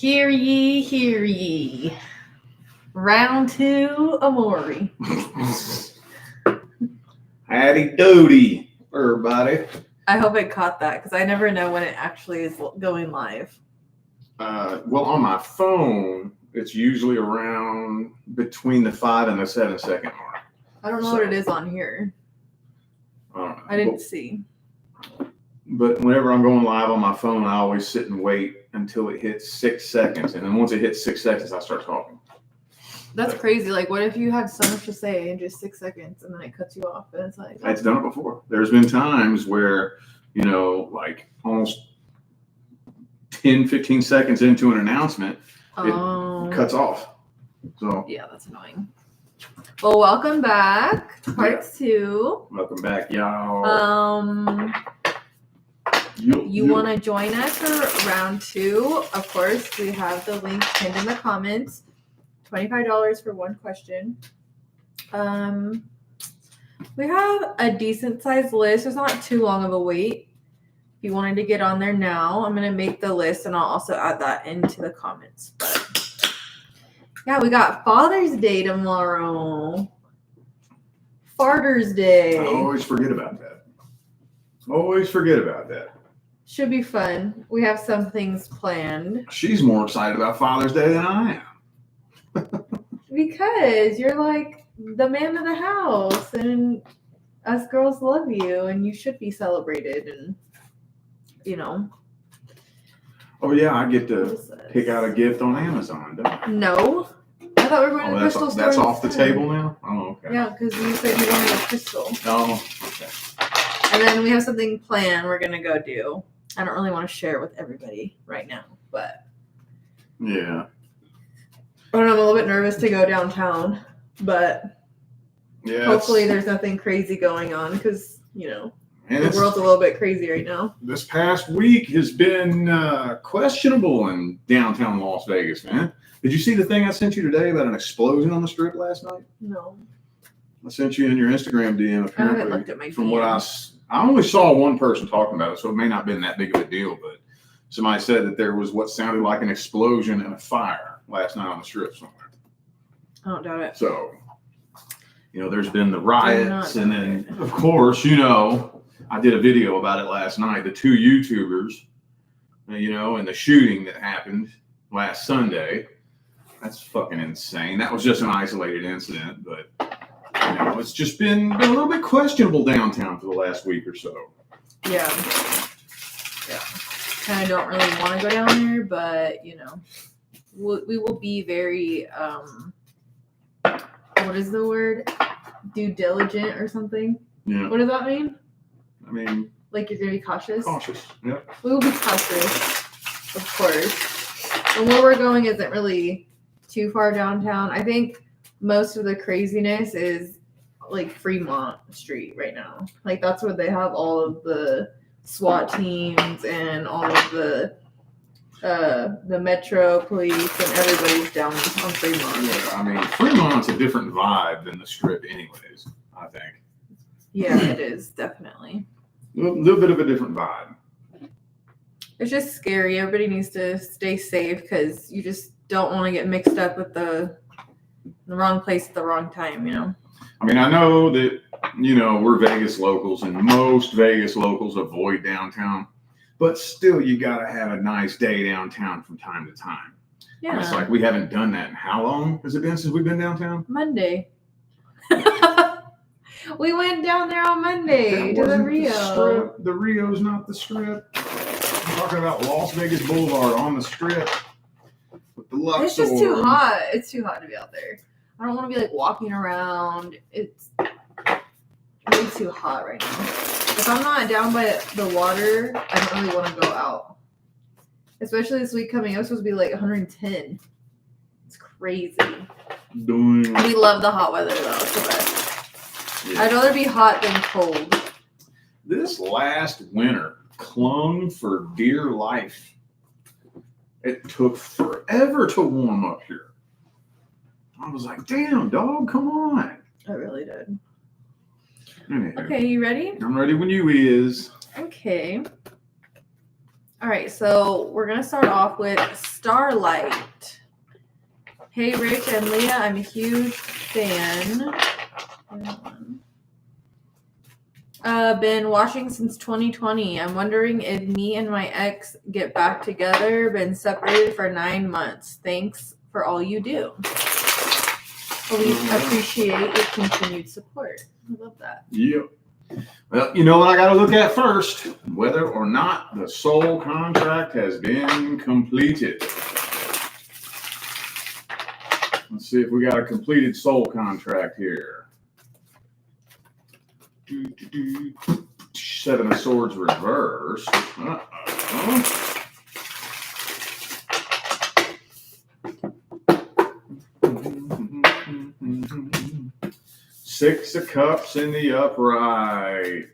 Hear ye, hear ye. Round 2, Amori. Howdy doody, everybody. I hope it caught that because I never know when it actually is going live. Well, on my phone, it's usually around between the 5 and the 7 second mark. I don't know what it is on here. I didn't see. But whenever I'm going live on my phone, I always sit and wait until it hits 6 seconds. And then once it hits 6 seconds, I start talking. That's crazy. Like, what if you had so much to say in just 6 seconds and then it cuts you off? And it's like, I've done it before. There's been times where, like almost 10, 15 seconds into an announcement, it cuts off. So yeah, that's annoying. Well, welcome back to part 2. Welcome back, y'all. You want to join us for round 2? Of course, we have the link pinned in the comments. $25 for one question. We have a decent sized list. It's not too long of a wait. If you wanted to get on there now, I'm going to make the list and I'll also add that into the comments. But yeah, we got Father's Day tomorrow. Farters Day. I always forget about that. Should be fun. We have some things planned. She's more excited about Father's Day than I am. Because you're like the man of the house and us girls love you and you should be celebrated and Oh yeah, I get to pick out a gift on Amazon, don't I? No. I thought we were going to crystal store. That's off the table now? Oh, okay. Yeah, because you said you wanted a crystal. Oh, okay. And then we have something planned we're going to go do. I don't really want to share it with everybody right now, but yeah. I don't know, I'm a little bit nervous to go downtown, but hopefully there's nothing crazy going on because, the world's a little bit crazy right now. This past week has been questionable in downtown Las Vegas, man. Did you see the thing I sent you today about an explosion on the strip last night? No. I sent you in your Instagram DM. Apparently, I haven't looked at my from DM. what I only saw one person talking about it, so it may not have been that big of a deal, but somebody said that there was what sounded like an explosion and a fire last night on the strip somewhere. I don't doubt it. So, there's been the riots, and then, of course, I did a video about it last night, the 2 YouTubers, and the shooting that happened last Sunday. That's fucking insane. That was just an isolated incident, but, it's just been a little bit questionable downtown for the last week or so. Yeah. Kind of don't really want to go down there, but, we will be very, what is the word? Due diligent or something? Yeah. What does that mean? I mean, like you're going to be cautious? Cautious, yeah. We will be cautious, of course. And where we're going isn't really too far downtown. I think most of the craziness is like Fremont Street right now. Like that's where they have all of the SWAT teams and all of the Metro police and everybody's down on Fremont. Yeah, I mean, Fremont's a different vibe than the strip anyways, I think. Yeah, it is, definitely. A little bit of a different vibe. It's just scary. Everybody needs to stay safe because you just don't want to get mixed up with the wrong place at the wrong time, I mean, I know that, we're Vegas locals and most Vegas locals avoid downtown, but still you got to have a nice day downtown from time to time. Yeah. And it's like we haven't done that in how long has it been since we've been downtown? Monday. We went down there on Monday to the Rio. The Rio's not the strip. I'm talking about Las Vegas Boulevard on the strip. With the Luxor. It's just too hot. It's too hot to be out there. I don't want to be like walking around. It's way too hot right now. If I'm not down by the water, I don't really want to go out. Especially this week coming up, it's supposed to be like 110. It's crazy. We love the hot weather though. It's the best. Yeah. I'd rather be hot than cold. This last winter clung for dear life. It took forever to warm up here. I was like, damn, dog, come on. It really did. Anyway, okay, you ready? I'm ready when you is. Okay. All right, so we're going to start off with Starlight. Hey, Rich and Leah, I'm a huge fan. Been watching since 2020. I'm wondering if me and my ex get back together. Been separated for 9 months. Thanks for all you do. We appreciate your continued support. I love that. Yep. Well, you know what I got to look at first? Whether or not the soul contract has been completed. Let's see if we got a completed soul contract here. 7 of Swords reversed. Six of Cups in the upright.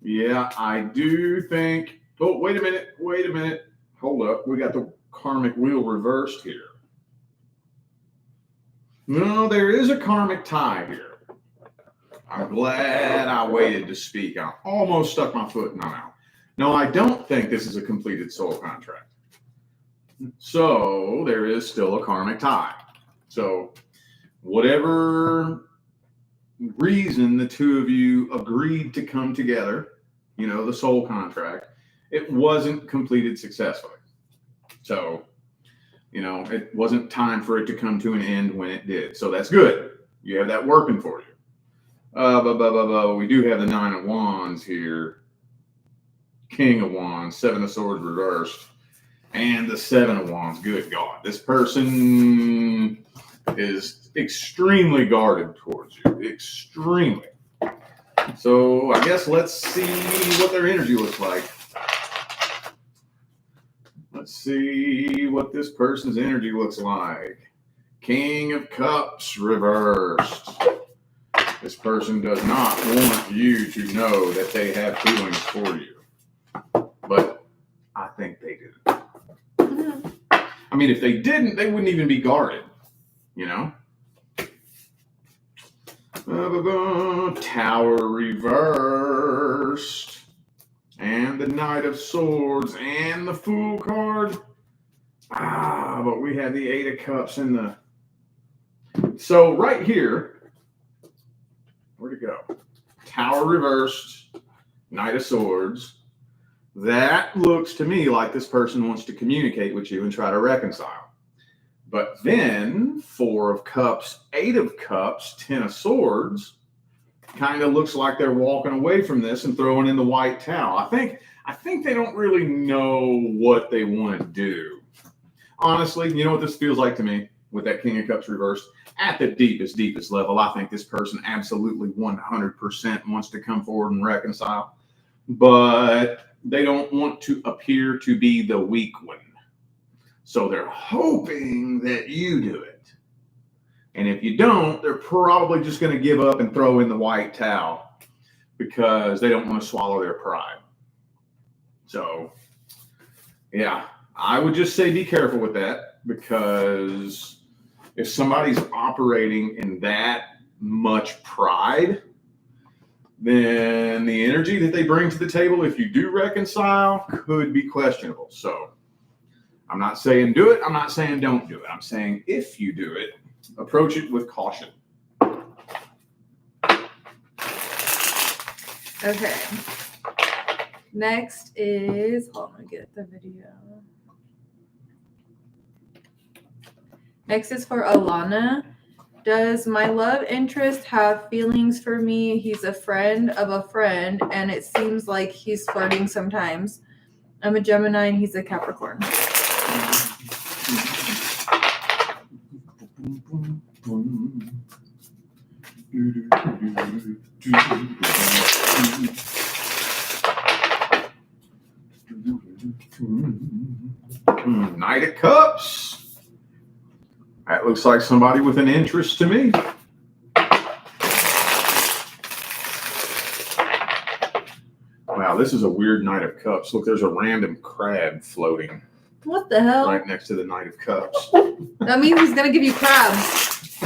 Yeah, I do think. Oh, wait a minute. Hold up. We got the karmic wheel reversed here. No, there is a karmic tie here. I'm glad I waited to speak. I almost stuck my foot in my mouth. No, I don't think this is a completed soul contract. So there is still a karmic tie. So whatever reason the two of you agreed to come together, you know, the soul contract, it wasn't completed successfully. So, you know, it wasn't time for it to come to an end when it did. So that's good. You have that working for you. We do have the 9 of Wands here. King of Wands, 7 of Swords reversed, and the 7 of Wands. Good God. This person is extremely guarded towards you. Extremely. So I guess let's see what their energy looks like. Let's see what this person's energy looks like. King of Cups reversed. This person does not want you to know that they have feelings for you. But I think they do. I mean, if they didn't, they wouldn't even be guarded. You know? Tower reversed. And the Knight of Swords and the Fool card. But we have the 8 of Cups in the... So right here, where'd it go? Tower reversed, Knight of Swords. That looks to me like this person wants to communicate with you and try to reconcile. But then 4 of Cups, 8 of Cups, 10 of Swords kind of looks like they're walking away from this and throwing in the white towel. I think they don't really know what they want to do. Honestly, you know what this feels like to me with that King of Cups reversed? At the deepest level, I think this person absolutely 100% wants to come forward and reconcile. But they don't want to appear to be the weak one. So they're hoping that you do it. And if you don't, they're probably just going to give up and throw in the white towel because they don't want to swallow their pride. So, yeah, I would just say be careful with that, because if somebody's operating in that much pride, then the energy that they bring to the table, if you do reconcile, could be questionable. So I'm not saying do it. I'm not saying don't do it. I'm saying if you do it, approach it with caution. Okay. Next is, hold on, get the video. Next is for Alana. Does my love interest have feelings for me? He's a friend of a friend, and it seems like he's flirting sometimes. I'm a Gemini, and he's a Capricorn. Knight of Cups. That looks like somebody with an interest to me. Wow, this is a weird Knight of Cups. Look, there's a random crab floating. What the hell? Right next to the Knight of Cups. That means he's going to give you crabs.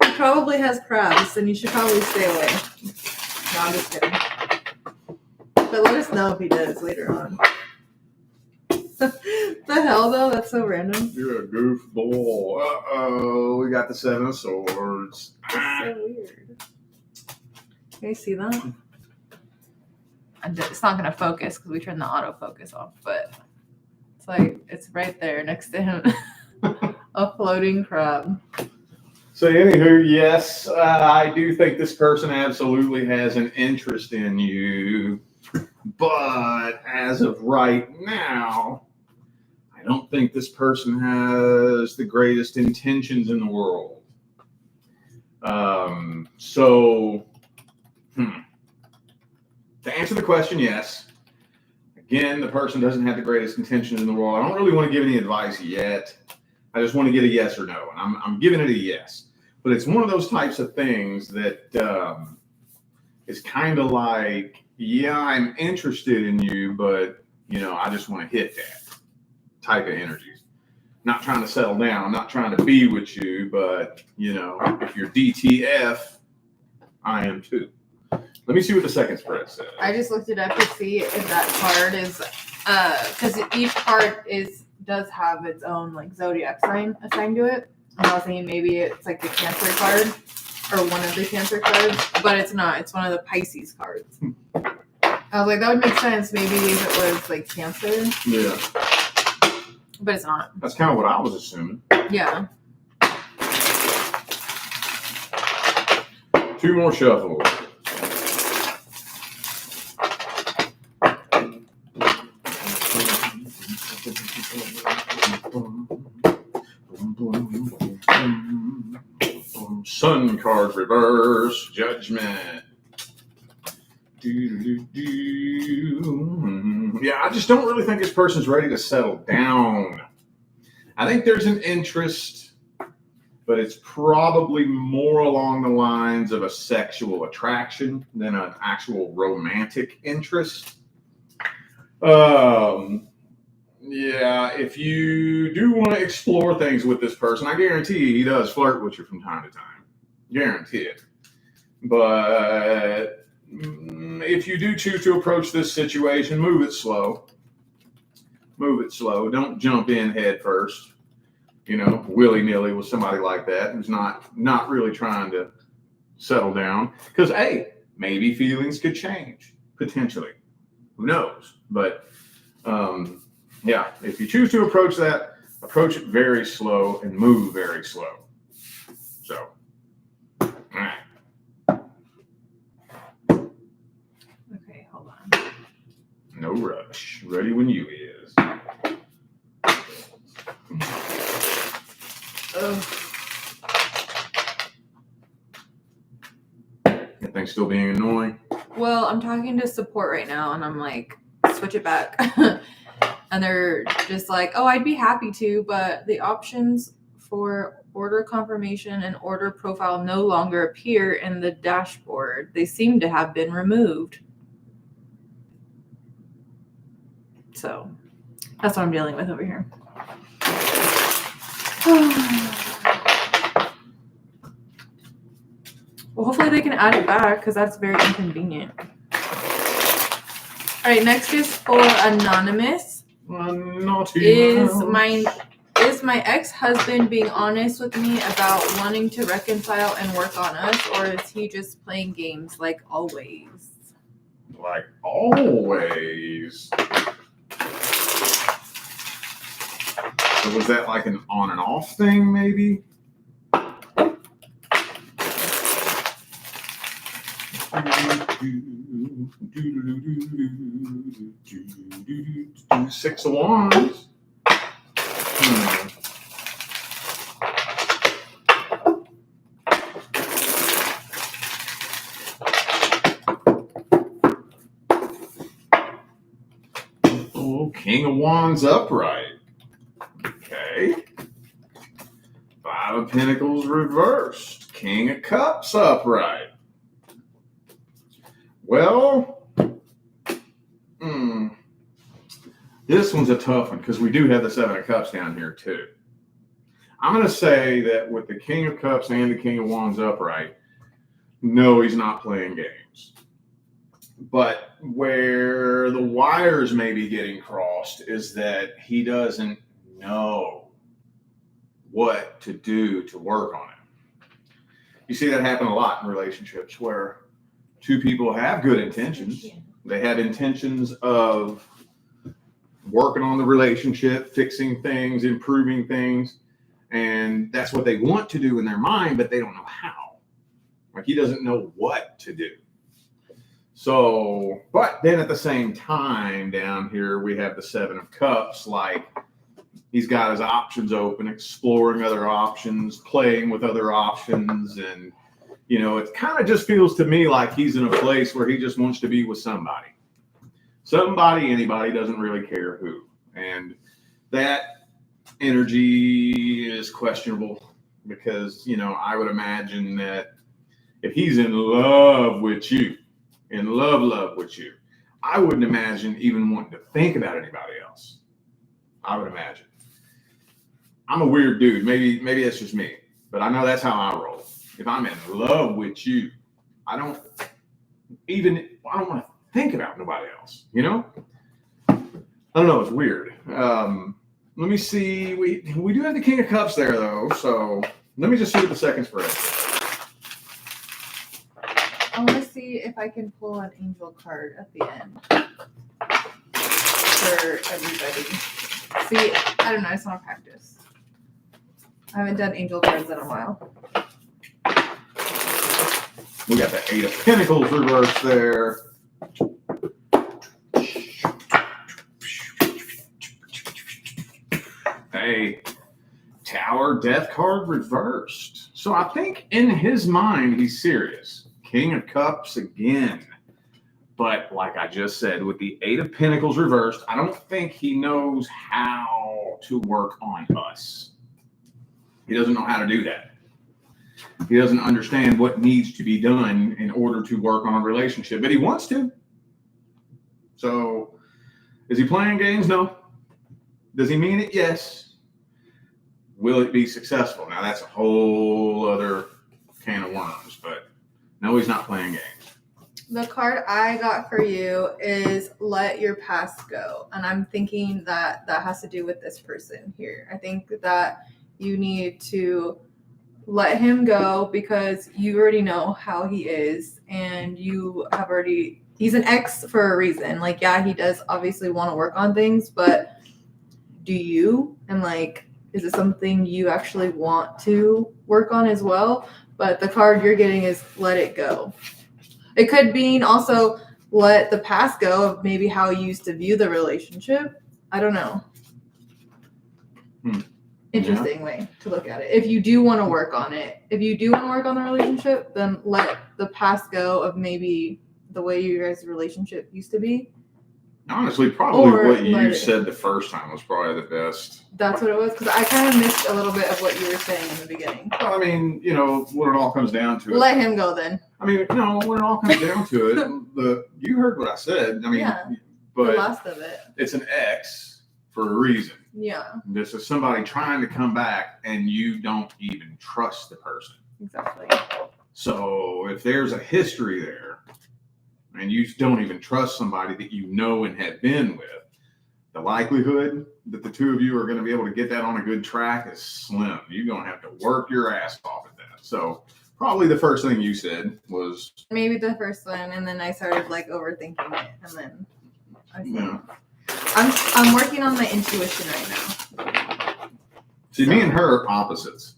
He probably has crabs, and you should probably stay away. No, I'm just kidding. But let us know if he does later on. The hell though? That's so random. You're a goofball. Uh-oh, we got the Seven of Swords. That's so weird. Can you see that? It's not gonna focus because we turned the autofocus off, but it's like it's right there next to him. A floating crab. So anywho, yes, I do think this person absolutely has an interest in you, but as of right now, I don't think this person has the greatest intentions in the world. To answer the question, yes. Again, the person doesn't have the greatest intentions in the world. I don't really want to give any advice yet. I just want to get a yes or no, and I'm giving it a yes. But it's one of those types of things that is kind of like, yeah, I'm interested in you, but I just want to hit that type of energies. Not trying to settle down, not trying to be with you, but if you're DTF, I am too. Let me see what the second spread says. I just looked it up to see if that card is because each card does have its own like zodiac sign assigned to it. And I was thinking maybe it's like the Cancer card or one of the Cancer cards, but it's not. It's one of the Pisces cards. I was like, that would make sense maybe if it was like Cancer. Yeah. But it's not. That's kind of what I was assuming. Yeah. 2 more shuffles. Sun card reverse, Judgment. Yeah, I just don't really think this person's ready to settle down. I think there's an interest, but it's probably more along the lines of a sexual attraction than an actual romantic interest. Yeah, if you do want to explore things with this person, I guarantee he does flirt with you from time to time. Guarantee it. But if you do choose to approach this situation, move it slow. Move it slow. Don't jump in head first, willy-nilly with somebody like that who's not really trying to settle down. Because, hey, maybe feelings could change, potentially. Who knows? But, yeah, if you choose to approach that, approach it very slow and move very slow. So, all right. Okay, hold on. No rush. Ready when you is. That thing's still being annoying. Well, I'm talking to support right now, and I'm like, switch it back. And they're just like, oh, I'd be happy to, but the options for order confirmation and order profile no longer appear in the dashboard. They seem to have been removed. So that's what I'm dealing with over here. Well, hopefully they can add it back because that's very inconvenient. All right, next is for Anonymous. Is my ex-husband being honest with me about wanting to reconcile and work on us, or is he just playing games like always? Like always. So was that like an on and off thing, maybe? Six of Wands. Oh, King of Wands upright. Okay. 5 of Pentacles reversed. King of Cups upright. Well, this one's a tough one because we do have the 7 of Cups down here too. I'm going to say that with the King of Cups and the King of Wands upright, no, he's not playing games. But where the wires may be getting crossed is that he doesn't know what to do to work on it. You see that happen a lot in relationships where two people have good intentions. They have intentions of working on the relationship, fixing things, improving things. And that's what they want to do in their mind, but they don't know how. Like he doesn't know what to do. So, but then at the same time down here, we have the 7 of Cups. Like he's got his options open, exploring other options, playing with other options. And, you know, it kind of just feels to me like he's in a place where he just wants to be with somebody. Somebody, anybody, doesn't really care who. And that energy is questionable because, you know, I would imagine that if he's in love with you, in love with you, I wouldn't imagine even wanting to think about anybody else. I would imagine. I'm a weird dude. Maybe that's just me, but I know that's how I roll. If I'm in love with you, I don't want to think about nobody else, you know? I don't know. It's weird. Let me see. We do have the King of Cups there, though. So let me just see what the second spread is. I want to see if I can pull an angel card at the end for everybody. See, I don't know. I just want to practice. I haven't done angel cards in a while. We got the 8 of Pentacles reversed there. A Tower Death card reversed. So I think in his mind, he's serious. King of Cups again. But like I just said, with the 8 of Pentacles reversed, I don't think he knows how to work on us. He doesn't know how to do that. He doesn't understand what needs to be done in order to work on a relationship, but he wants to. So is he playing games? No. Does he mean it? Yes. Will it be successful? Now that's a whole other can of worms, but no, he's not playing games. The card I got for you is let your past go. And I'm thinking that has to do with this person here. I think that you need to let him go because you already know how he is and he's an ex for a reason. Like, yeah, he does obviously want to work on things, but do you? And like, is it something you actually want to work on as well? But the card you're getting is let it go. It could mean also let the past go of maybe how you used to view the relationship. I don't know. Interesting way to look at it. If you do want to work on it, if you do want to work on the relationship, then let the past go of maybe the way your guys' relationship used to be. Honestly, probably what you said the first time was probably the best. That's what it was, because I kind of missed a little bit of what you were saying in the beginning. Well, I mean, you know, when it all comes down to it. Let him go then. I mean, no, when it all comes down to it, you heard what I said. I mean, yeah, but the last of it. It's an ex for a reason. Yeah. This is somebody trying to come back and you don't even trust the person. Exactly. So if there's a history there and you don't even trust somebody that you know and have been with, the likelihood that the two of you are going to be able to get that on a good track is slim. You're going to have to work your ass off at that. So probably the first thing you said was... Maybe the first one, and then I started like overthinking it, and then I said... Yeah. I'm working on my intuition right now. See, me and her are opposites.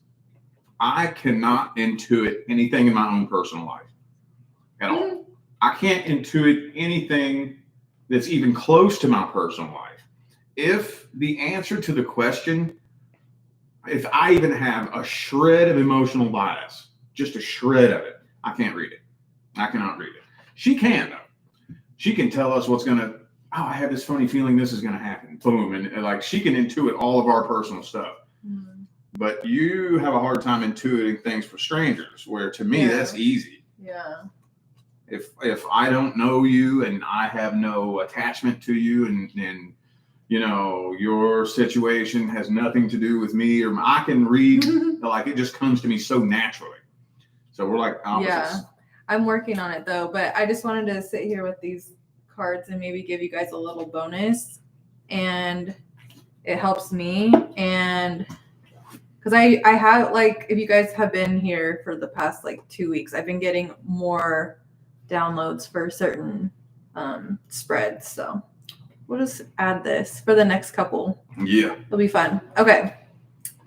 I cannot intuit anything in my own personal life at all. I can't intuit anything that's even close to my personal life. If the answer to the question, if I even have a shred of emotional bias, just a shred of it, I can't read it. I cannot read it. She can, though. She can tell us what's going to... Oh, I have this funny feeling this is going to happen. Boom. And like she can intuit all of our personal stuff. Mm-hmm. But you have a hard time intuiting things for strangers, where to me, that's easy. Yeah. If I don't know you and I have no attachment to you and you know, your situation has nothing to do with me, or I can read, like it just comes to me so naturally. So we're like opposites. Yeah. I'm working on it though, but I just wanted to sit here with these cards and maybe give you guys a little bonus. And it helps me. And because I have, like, if you guys have been here for the past like 2 weeks, I've been getting more downloads for certain spreads. So we'll just add this for the next couple. Yeah. It'll be fun. Okay.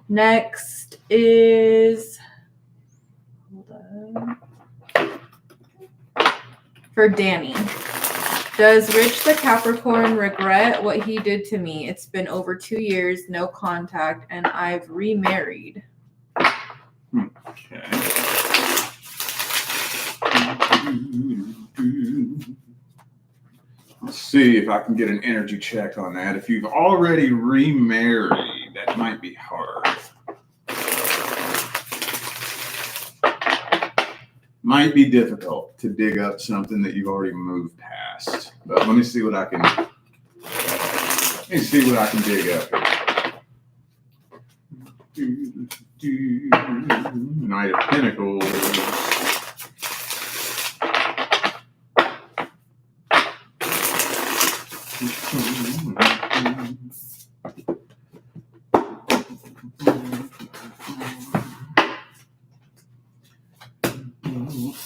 Next is, hold on. For Danny. Does Rich the Capricorn regret what he did to me? It's been over 2 years, no contact, and I've remarried. Okay. Let's see if I can get an energy check on that. If you've already remarried, that might be hard. Might be difficult to dig up something that you've already moved past. But let me see what I can dig up here. Knight of Pentacles.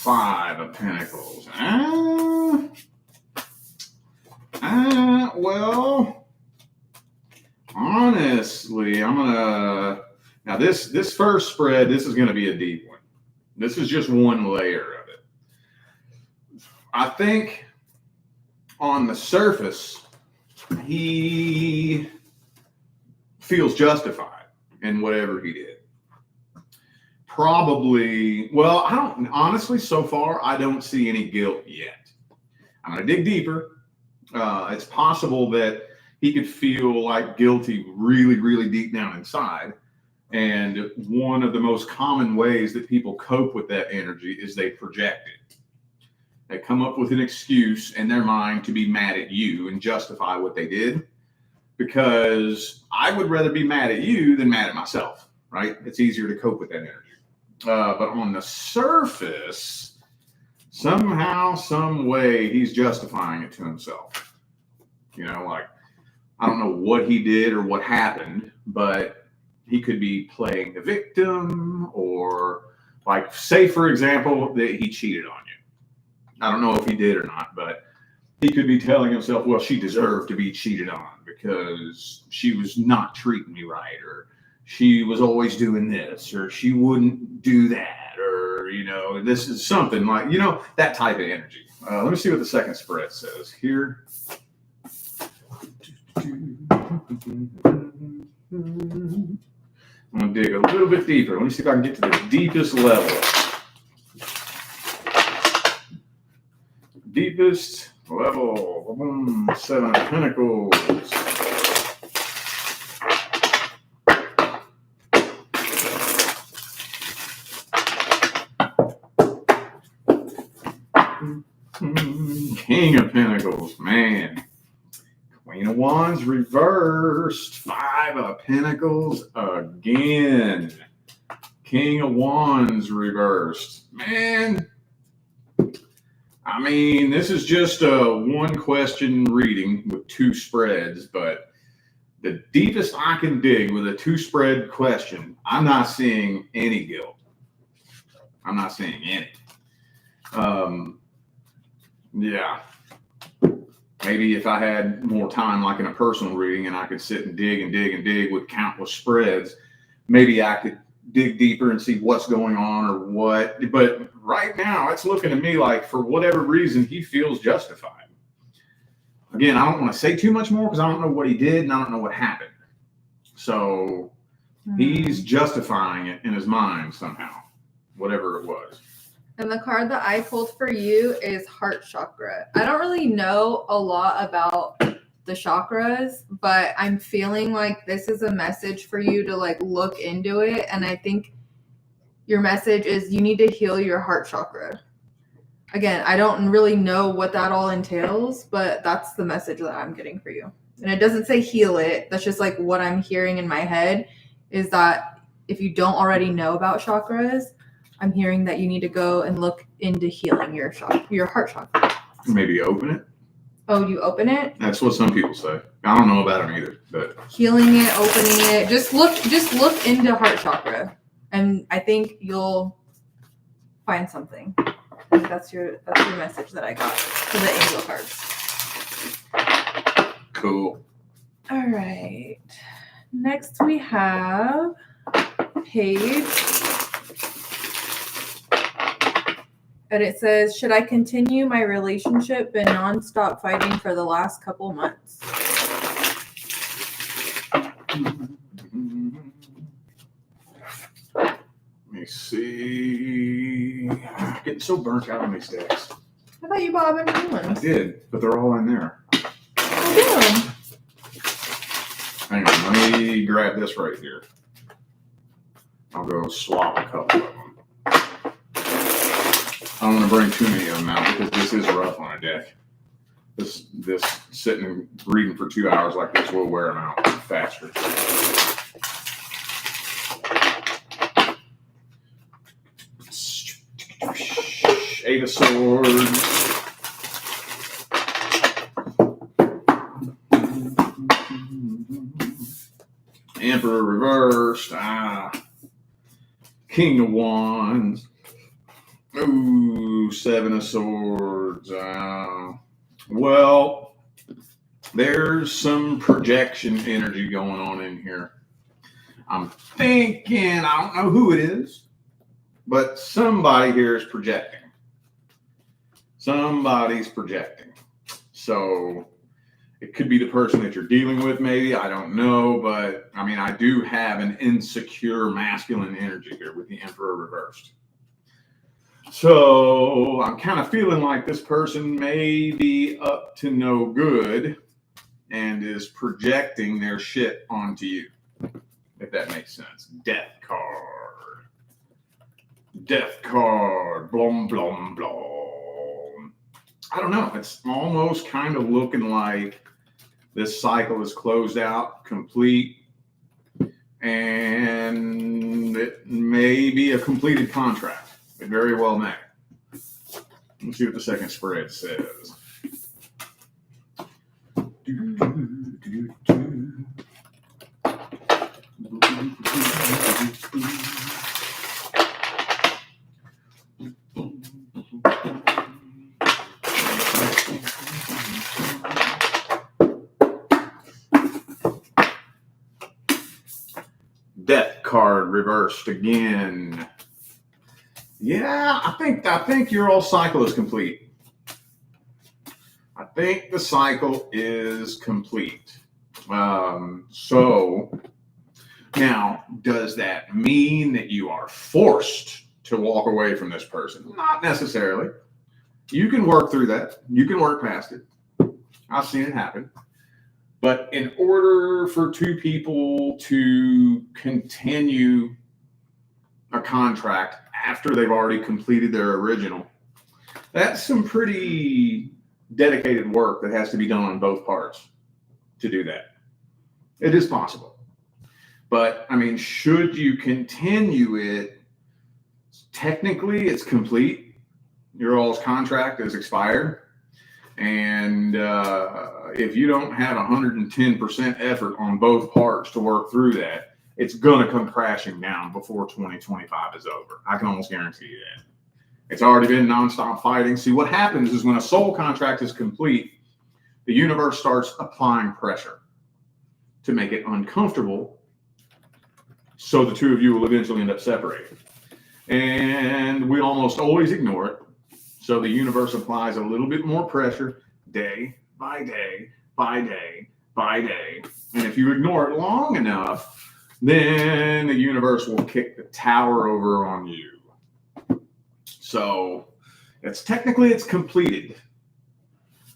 Five of Pentacles. Well, honestly, I'm gonna now this first spread. This is gonna be a deep one. This is just one layer of it. I think on the surface, he feels justified in whatever he did. Probably, well, I don't, honestly, so far, I don't see any guilt yet. I'm going to dig deeper. It's possible that he could feel like guilty really, really deep down inside. And one of the most common ways that people cope with that energy is they project it. They come up with an excuse in their mind to be mad at you and justify what they did. Because I would rather be mad at you than mad at myself, right? It's easier to cope with that energy. But on the surface, somehow, some way, he's justifying it to himself. You know, like, I don't know what he did or what happened, but he could be playing the victim, or, like, say, for example, that he cheated on you. I don't know if he did or not, but he could be telling himself, well, she deserved to be cheated on because she was not treating me right, or she was always doing this, or she wouldn't do that, or, you know, this is something like, you know, that type of energy. Let me see what the second spread says here. I'm going to dig a little bit deeper. Let me see if I can get to the deepest level. Deepest level. Seven of Pentacles. King of Pentacles, man. Queen of Wands reversed. Five of Pentacles again. King of Wands reversed. Man, I mean, this is just a one question reading with two spreads, but the deepest I can dig with a two spread question, I'm not seeing any guilt. I'm not seeing any. Yeah. Maybe if I had more time, like in a personal reading, and I could sit and dig and dig and dig with countless spreads, maybe I could dig deeper and see what's going on or what. But right now, it's looking to me like, for whatever reason, he feels justified. Again, I don't want to say too much more because I don't know what he did and I don't know what happened. So he's justifying it in his mind somehow, whatever it was. And the card that I pulled for you is Heart Chakra. I don't really know a lot about the chakras, but I'm feeling like this is a message for you to like look into it. And I think your message is you need to heal your heart chakra. Again, I don't really know what that all entails, but that's the message that I'm getting for you. And it doesn't say heal it. That's just like what I'm hearing in my head is that if you don't already know about chakras, I'm hearing that you need to go and look into healing your heart chakra. Maybe open it. Oh, you open it? That's what some people say. I don't know about them either, but healing it, opening it. Just look into heart chakra, and I think you'll find something. I think that's your message that I got for the angel cards. Cool. All right. Next we have Page. And it says, should I continue my relationship? Been nonstop fighting for the last couple months. Let me see. I'm getting so burnt out on these decks. I thought you bought a bunch of new I ones. did, but they're all in there. Oh, Hang on, let me grab this right here. I'll go swap a couple of them. I don't want to bring too many of them out because this is rough on a deck. This sitting and reading for 2 hours like this will wear them out faster. Eight of Swords. Emperor reversed. King of Wands. Ooh, Seven of Swords. Well, there's some projection energy going on in here. I'm thinking, I don't know who it is, but somebody here is projecting. Somebody's projecting. So it could be the person that you're dealing with, maybe. I don't know, but I mean, I do have an insecure masculine energy here with the Emperor reversed. So I'm kind of feeling like this person may be up to no good and is projecting their shit onto you, if that makes sense. Death card. Death card. Blom, blom, blom. I don't know. It's almost kind of looking like this cycle is closed out, complete, and it may be a completed contract. It very well may. Let's see what the second spread says. Death card reversed again. Yeah, I think your whole cycle is complete. I think the cycle is complete. So now, does that mean that you are forced to walk away from this person? Not necessarily. You can work through that. You can work past it. I've seen it happen. But in order for two people to continue a contract after they've already completed their original, that's some pretty dedicated work that has to be done on both parts to do that. It is possible. But, I mean, should you continue it, technically it's complete. Your all's contract is expired. And if you don't have 110% effort on both parts to work through that, it's going to come crashing down before 2025 is over. I can almost guarantee you that. It's already been nonstop fighting. See, what happens is when a soul contract is complete, the universe starts applying pressure to make it uncomfortable, so the two of you will eventually end up separating. And we almost always ignore it. So the universe applies a little bit more pressure day by day by day by day. And if you ignore it long enough, then the universe will kick the tower over on you. So it's completed.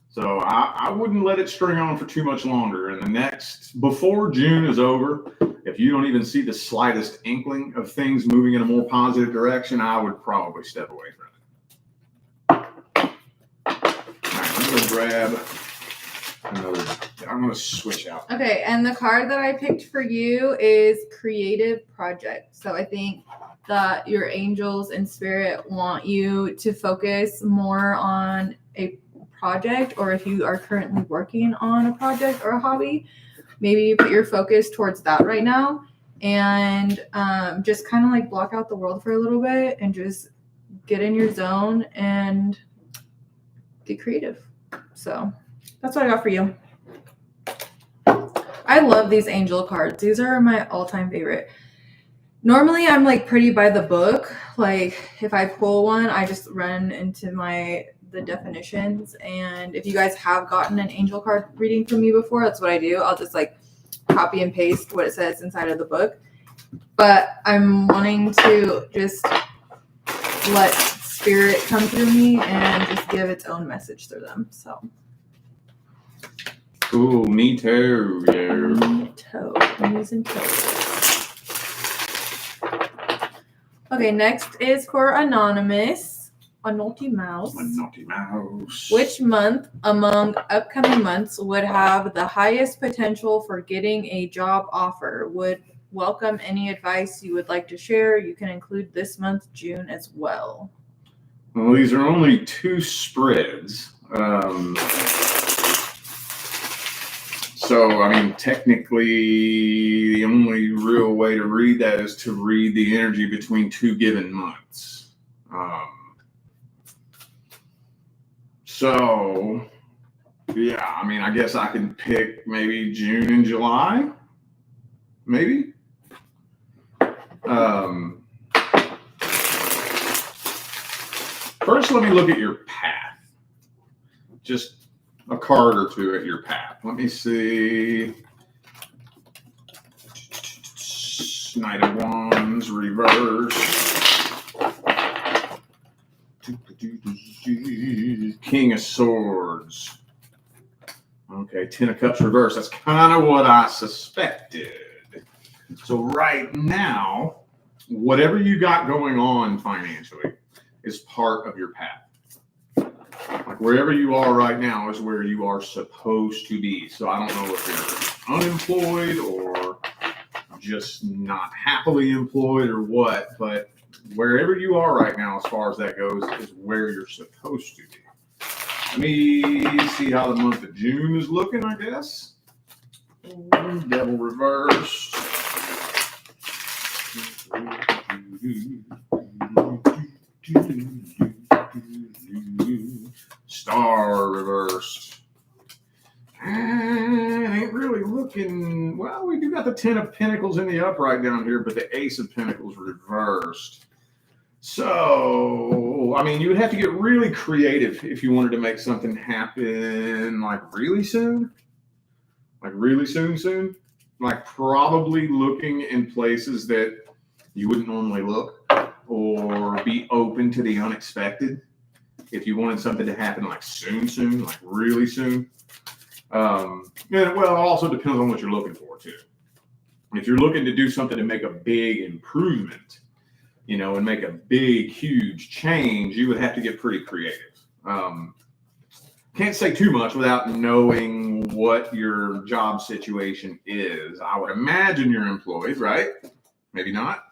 So I wouldn't let it string on for too much longer. And before June is over, if you don't even see the slightest inkling of things moving in a more positive direction, I would probably step away from it. All right, I'm going to grab another. I'm going to switch out. Okay, and the card that I picked for you is Creative Project. So I think that your angels and spirit want you to focus more on a project, or if you are currently working on a project or a hobby, maybe you put your focus towards that right now, and just kind of like block out the world for a little bit and just get in your zone and get creative. So that's what I got for you. I love these angel cards. These are my all-time favorite. Normally, I'm like pretty by the book. Like if I pull one, I just run into the definitions. And if you guys have gotten an angel card reading from me before, that's what I do. I'll just like copy and paste what it says inside of the book. But I'm wanting to just let spirit come through me and just give its own message through them. So. Ooh, me too. Yeah. Me too. I'm using toe. Okay, next is for Anonymous. A naughty mouse. A naughty mouse. Which month among upcoming months would have the highest potential for getting a job offer? Would welcome any advice you would like to share. You can include this month, June, as well. Well, these are only 2 spreads. So, I mean, technically, the only real way to read that is to read the energy between 2 given months. So, yeah, I mean, I guess I can pick maybe June and July, maybe. First, let me look at your path. Just a card or 2 at your path. Let me see. Knight of Wands, reverse. King of Swords. Okay, 10 of Cups, reverse. That's kind of what I suspected. So right now, whatever you got going on financially is part of your path. Like wherever you are right now is where you are supposed to be. So I don't know if you're unemployed or just not happily employed or what, but wherever you are right now, as far as that goes, is where you're supposed to be. Let me see how the month of June is looking, I guess. Devil reversed. Star reversed. Ain't really looking. Well, we do got the 10 of Pentacles in the upright down here, but the Ace of Pentacles reversed. So, I mean, you would have to get really creative if you wanted to make something happen like really soon. Like really soon. Like probably looking in places that you wouldn't normally look, or be open to the unexpected. If you wanted something to happen like soon, like really soon. And well, it also depends on what you're looking for too. If you're looking to do something to make a big improvement, you know, and make a big, huge change, you would have to get pretty creative. Can't say too much without knowing what your job situation is. I would imagine you're employed, right? Maybe not.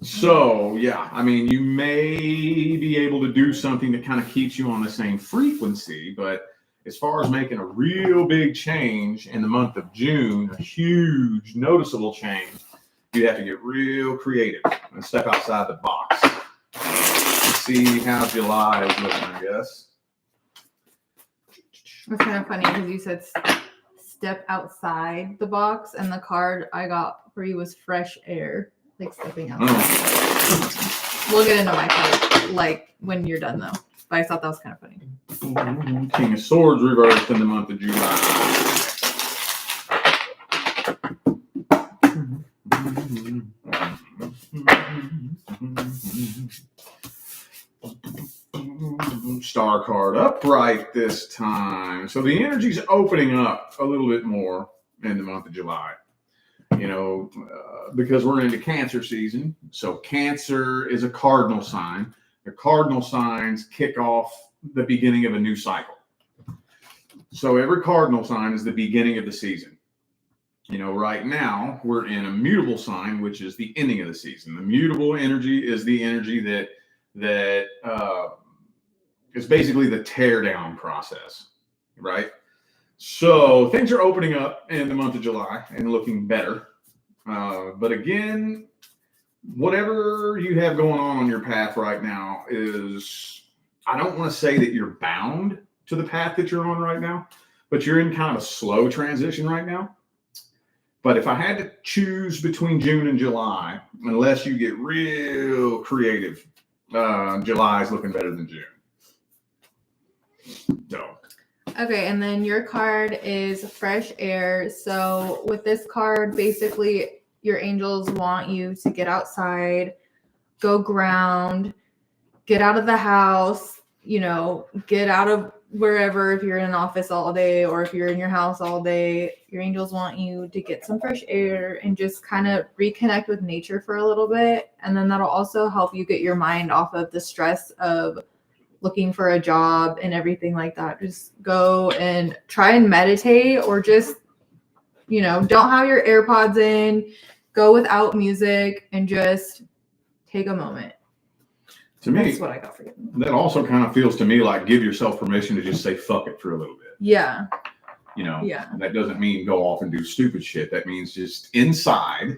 So yeah, I mean, you may be able to do something that kind of keeps you on the same frequency, but as far as making a real big change in the month of June, a huge noticeable change, you have to get real creative and step outside the box. Let's see how July is looking, I guess. It's kind of funny because you said step outside the box, and the card I got for you was fresh air. Like stepping outside. Oh. We'll get into my card like when you're done though. But I thought that was kind of funny. King of Swords reversed in the month of July. Star card upright this time. So the energy's opening up a little bit more in the month of July. You know, because we're into Cancer season. So Cancer is a cardinal sign. The cardinal signs kick off the beginning of a new cycle. So every cardinal sign is the beginning of the season. Right now we're in a mutable sign, which is the ending of the season. The mutable energy is the energy that is basically the tear down process, right? So things are opening up in the month of July and looking better. But again, whatever you have going on your path right now is, I don't want to say that you're bound to the path that you're on right now, but you're in kind of a slow transition right now. But if I had to choose between June and July, unless you get real creative, July is looking better than June. So. Okay, and then your card is fresh air. So with this card, basically your angels want you to get outside, go ground, get out of the house, get out of wherever. If you're in an office all day or if you're in your house all day, your angels want you to get some fresh air and just kind of reconnect with nature for a little bit. And then that'll also help you get your mind off of the stress of looking for a job and everything like that. Just go and try and meditate, or just, don't have your AirPods in, go without music and just take a moment. To me, that's what I got for you. That also kind of feels to me like give yourself permission to just say fuck it for a little bit. Yeah. Yeah. That doesn't mean go off and do stupid shit. That means just inside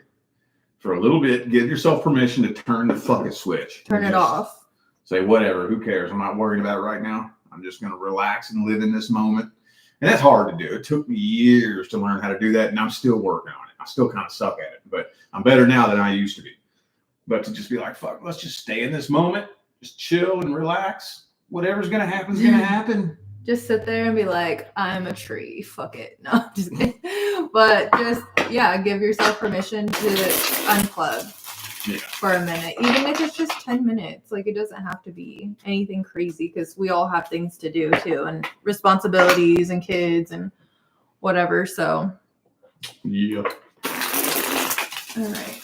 for a little bit, give yourself permission to turn the fuck it switch. Turn it off. Say, whatever, who cares? I'm not worried about it right now. I'm just going to relax and live in this moment. And that's hard to do. It took me years to learn how to do that, and I'm still working on it. I still kind of suck at it, but I'm better now than I used to be. But to just be like, fuck, let's just stay in this moment, just chill and relax. Whatever's going to happen is going to happen. Just sit there and be like, I'm a tree. Fuck it. No, just kidding. But just, give yourself permission to unplug. Yeah. For a minute, even if it's just 10 minutes. Like, it doesn't have to be anything crazy, because we all have things to do too, and responsibilities and kids and whatever. So yep. All right,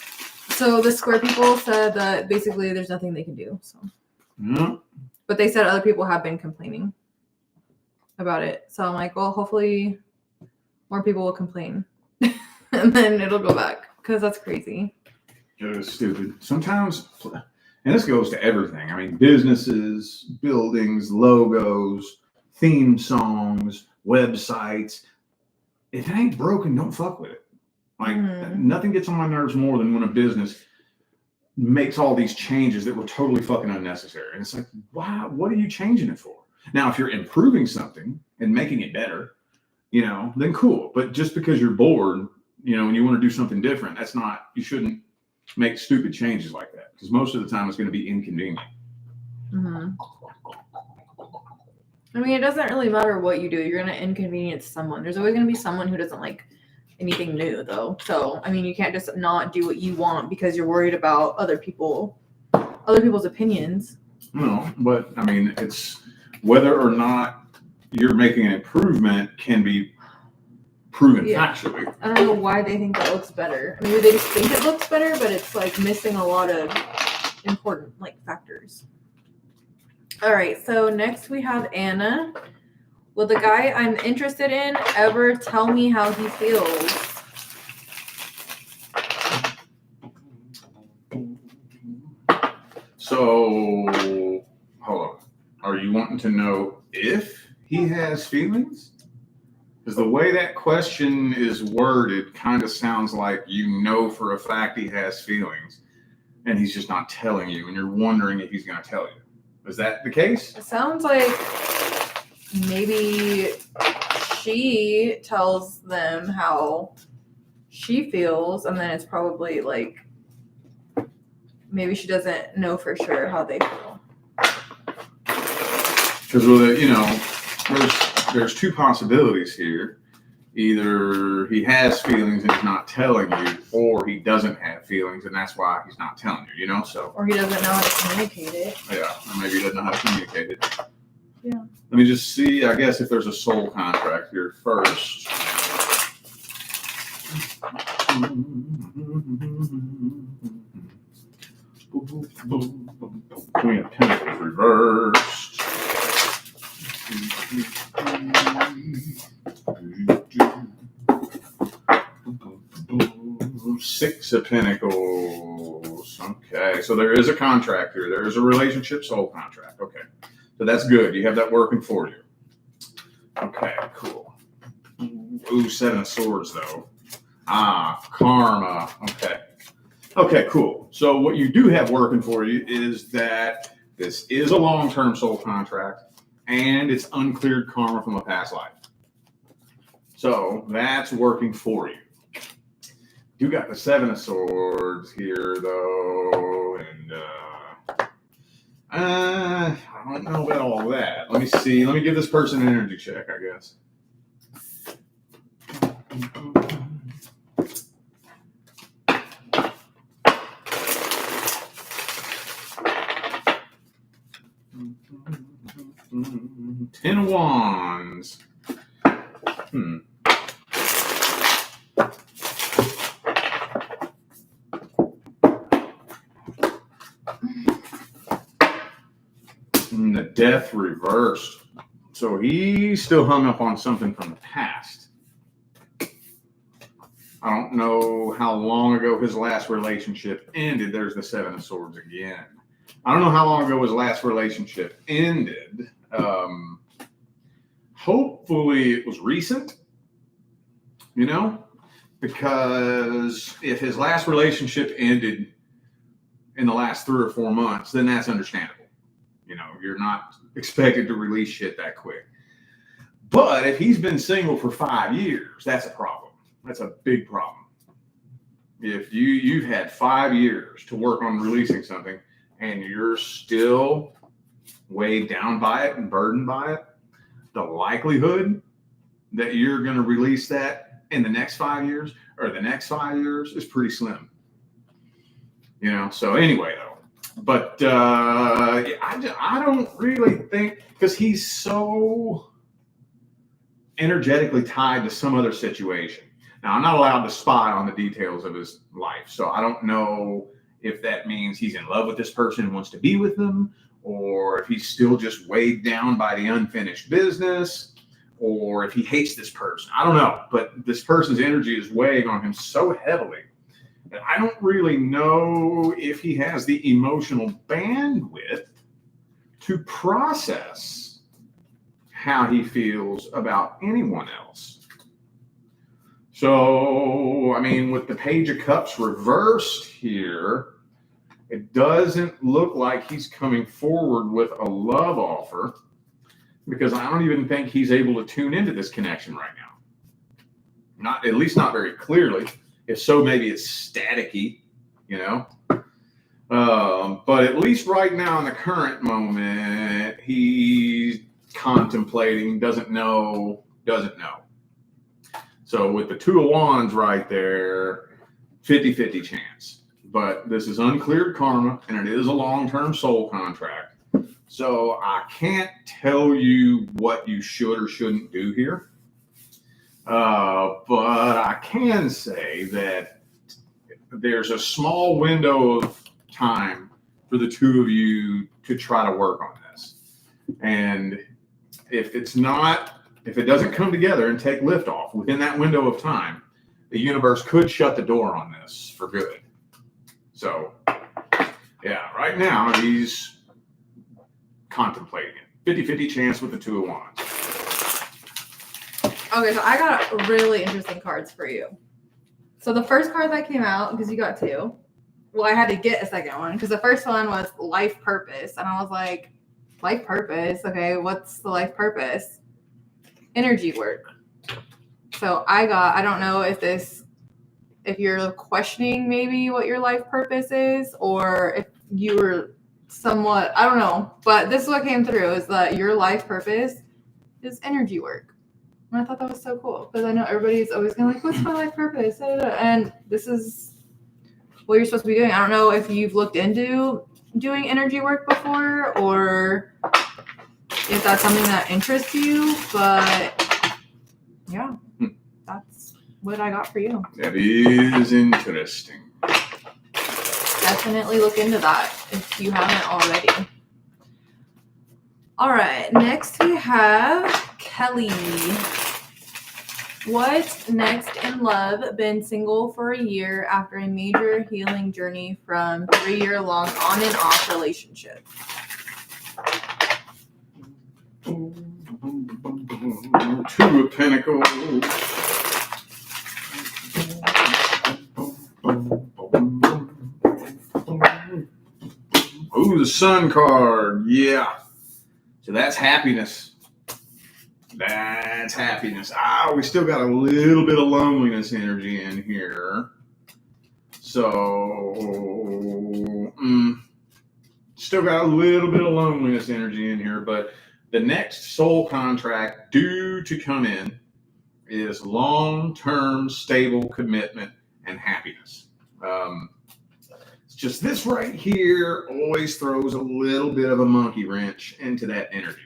so the square people said that basically there's nothing they can do. So but they said other people have been complaining about it. So I'm like, well, hopefully more people will complain and then it'll go back, because that's crazy. It was stupid. Sometimes, and this goes to everything. I mean, businesses, buildings, logos, theme songs, websites. If it ain't broken, don't fuck with it. Like, nothing gets on my nerves more than when a business makes all these changes that were totally fucking unnecessary. And it's like, wow, what are you changing it for? Now, if you're improving something and making it better, then cool. But just because you're bored, and you want to do something different, you shouldn't make stupid changes like that, because most of the time it's going to be inconvenient. Mm-hmm. I mean, it doesn't really matter what you do. You're going to inconvenience someone. There's always going to be someone who doesn't like anything new, though. So, I mean, you can't just not do what you want because you're worried about other people's opinions. No, but I mean, it's whether or not you're making an improvement can be proven factually. I don't know why they think that looks better. Maybe they just think it looks better, but it's like missing a lot of important factors. All right, so next we have Anna. Will the guy I'm interested in ever tell me how he feels? So, hold on. Are you wanting to know if he has feelings? Because the way that question is worded kind of sounds like for a fact he has feelings, and he's just not telling you, and you're wondering if he's going to tell you. Is that the case? It sounds like maybe she tells them how she feels, and then it's probably like maybe she doesn't know for sure how they feel. Because there's two possibilities here. Either he has feelings and he's not telling you, or he doesn't have feelings and that's why he's not telling you, so. Or he doesn't know how to communicate it. Yeah, or maybe he doesn't know how to communicate it. Yeah. Let me just see, I guess, if there's a soul contract here first. Queen of Pentacles reversed. Ace of Pentacles. Okay, so there is a contract here. There is a relationship soul contract. Okay, so that's good. You have that working for you. Okay, cool. Ooh, Seven of Swords, though. Karma. Okay. Okay, cool. So what you do have working for you is that this is a long-term soul contract, and it's uncleared karma from a past life. So that's working for you. You got the Seven of Swords here, though, and I don't know about all that. Let me see. Let me give this person an energy check, I guess. Ten of Wands. And the Death reversed. So he's still hung up on something from the past. I don't know how long ago his last relationship ended. There's the Seven of Swords again. I don't know how long ago his last relationship ended. Hopefully it was recent, you know, because if his last relationship ended in the last 3 or 4 months, then that's understandable. You know, you're not expected to release shit that quick. But if he's been single for 5 years, that's a problem. That's a big problem. If you've had 5 years to work on releasing something and you're still weighed down by it and burdened by it, the likelihood that you're going to release that in the next 5 years or the next 5 years is pretty slim. You know, so anyway, though. But I don't really think, because he's so energetically tied to some other situation. Now, I'm not allowed to spy on the details of his life, so I don't know if that means he's in love with this person and wants to be with them, or if he's still just weighed down by the unfinished business, or if he hates this person. I don't know, but this person's energy is weighing on him so heavily that I don't really know if he has the emotional bandwidth to process how he feels about anyone else. So, I mean, with the Page of Cups reversed here, it doesn't look like he's coming forward with a love offer, because I don't even think he's able to tune into this connection right now. At least not very clearly. If so, maybe it's staticky, you know. But at least right now in the current moment, he's contemplating, doesn't know. So with the Two of Wands right there, 50-50 chance. But this is uncleared karma, and it is a long-term soul contract. So I can't tell you what you should or shouldn't do here. But I can say that there's a small window of time for the two of you to try to work on this. And if it doesn't come together and take liftoff within that window of time, the universe could shut the door on this for good. So, yeah, right now he's contemplating it. 50-50 chance with the Two of Wands. Okay, so I got really interesting cards for you. So the first card that came out, because you got 2, well, I had to get a second one, because the first one was life purpose. And I was like, life purpose? Okay, what's the life purpose? Energy work. So I don't know if you're questioning maybe what your life purpose is, or if you were somewhat, I don't know. But this is what came through, is that your life purpose is energy work. And I thought that was so cool, because I know everybody's always going to like, what's my life purpose? And this is what you're supposed to be doing. I don't know if you've looked into doing energy work before, or if that's something that interests you, but yeah, that's what I got for you. That is interesting. Definitely look into that if you haven't already. All right, next we have Kelly. What's next in love? Been single for a year after a major healing journey from 3-year-long on and off relationship. Two of Pentacles. Ooh, the Sun card. Yeah. So that's happiness. That's happiness. We still got a little bit of loneliness energy in here. So, still got a little bit of loneliness energy in here, but the next soul contract due to come in is long-term stable commitment and happiness. It's just this right here always throws a little bit of a monkey wrench into that energy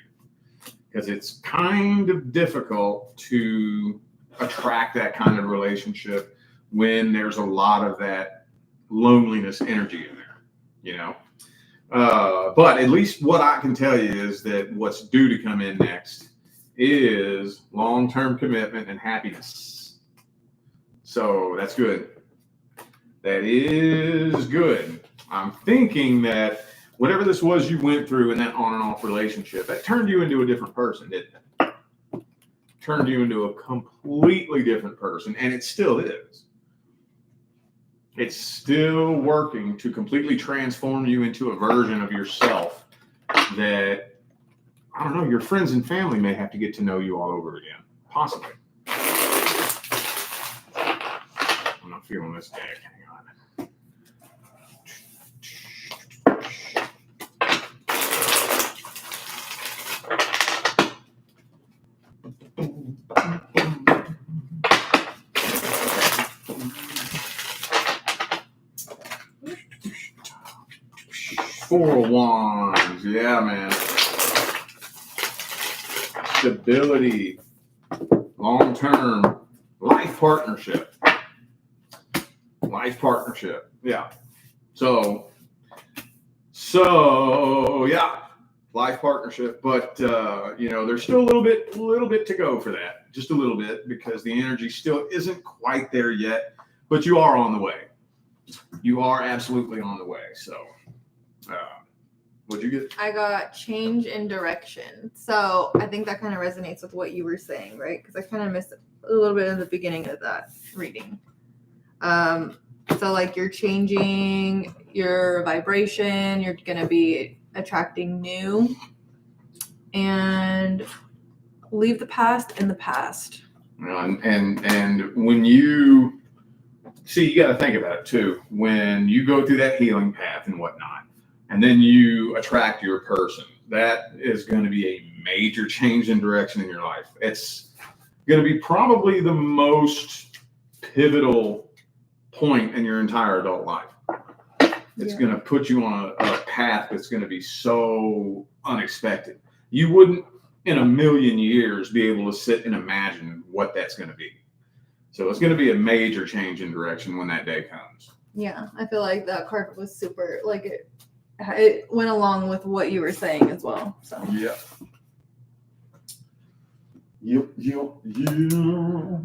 because it's kind of difficult to attract that kind of relationship when there's a lot of that loneliness energy in there, you know. But at least what I can tell you is that what's due to come in next is long-term commitment and happiness. So that's good. That is good. I'm thinking that whatever this was you went through in that on and off relationship, that turned you into a different person, didn't it? Turned you into a completely different person, and it still is. It's still working to completely transform you into a version of yourself that, I don't know, your friends and family may have to get to know you all over again. Possibly. I'm not feeling this deck. Hang on. Four of Wands. Yeah, man. Stability. Long-term. Life partnership. Life partnership. Yeah. So yeah. Life partnership. But, there's still a little bit to go for that. Just a little bit because the energy still isn't quite there yet. But you are on the way. You are absolutely on the way. So. What'd you get? I got change in direction. So I think that kind of resonates with what you were saying, right? Because I kind of missed a little bit in the beginning of that reading. So like you're changing your vibration, you're going to be attracting new, and leave the past in the past. And when you see, you got to think about it too. When you go through that healing path and whatnot, and then you attract your person, that is going to be a major change in direction in your life. It's going to be probably the most pivotal point in your entire adult life. It's going to put you on a path that's going to be so unexpected. You wouldn't in a million years be able to sit and imagine what that's going to be. So it's going to be a major change in direction when that day comes. Yeah, I feel like that card was super, like it went along with what you were saying as well. So yeah.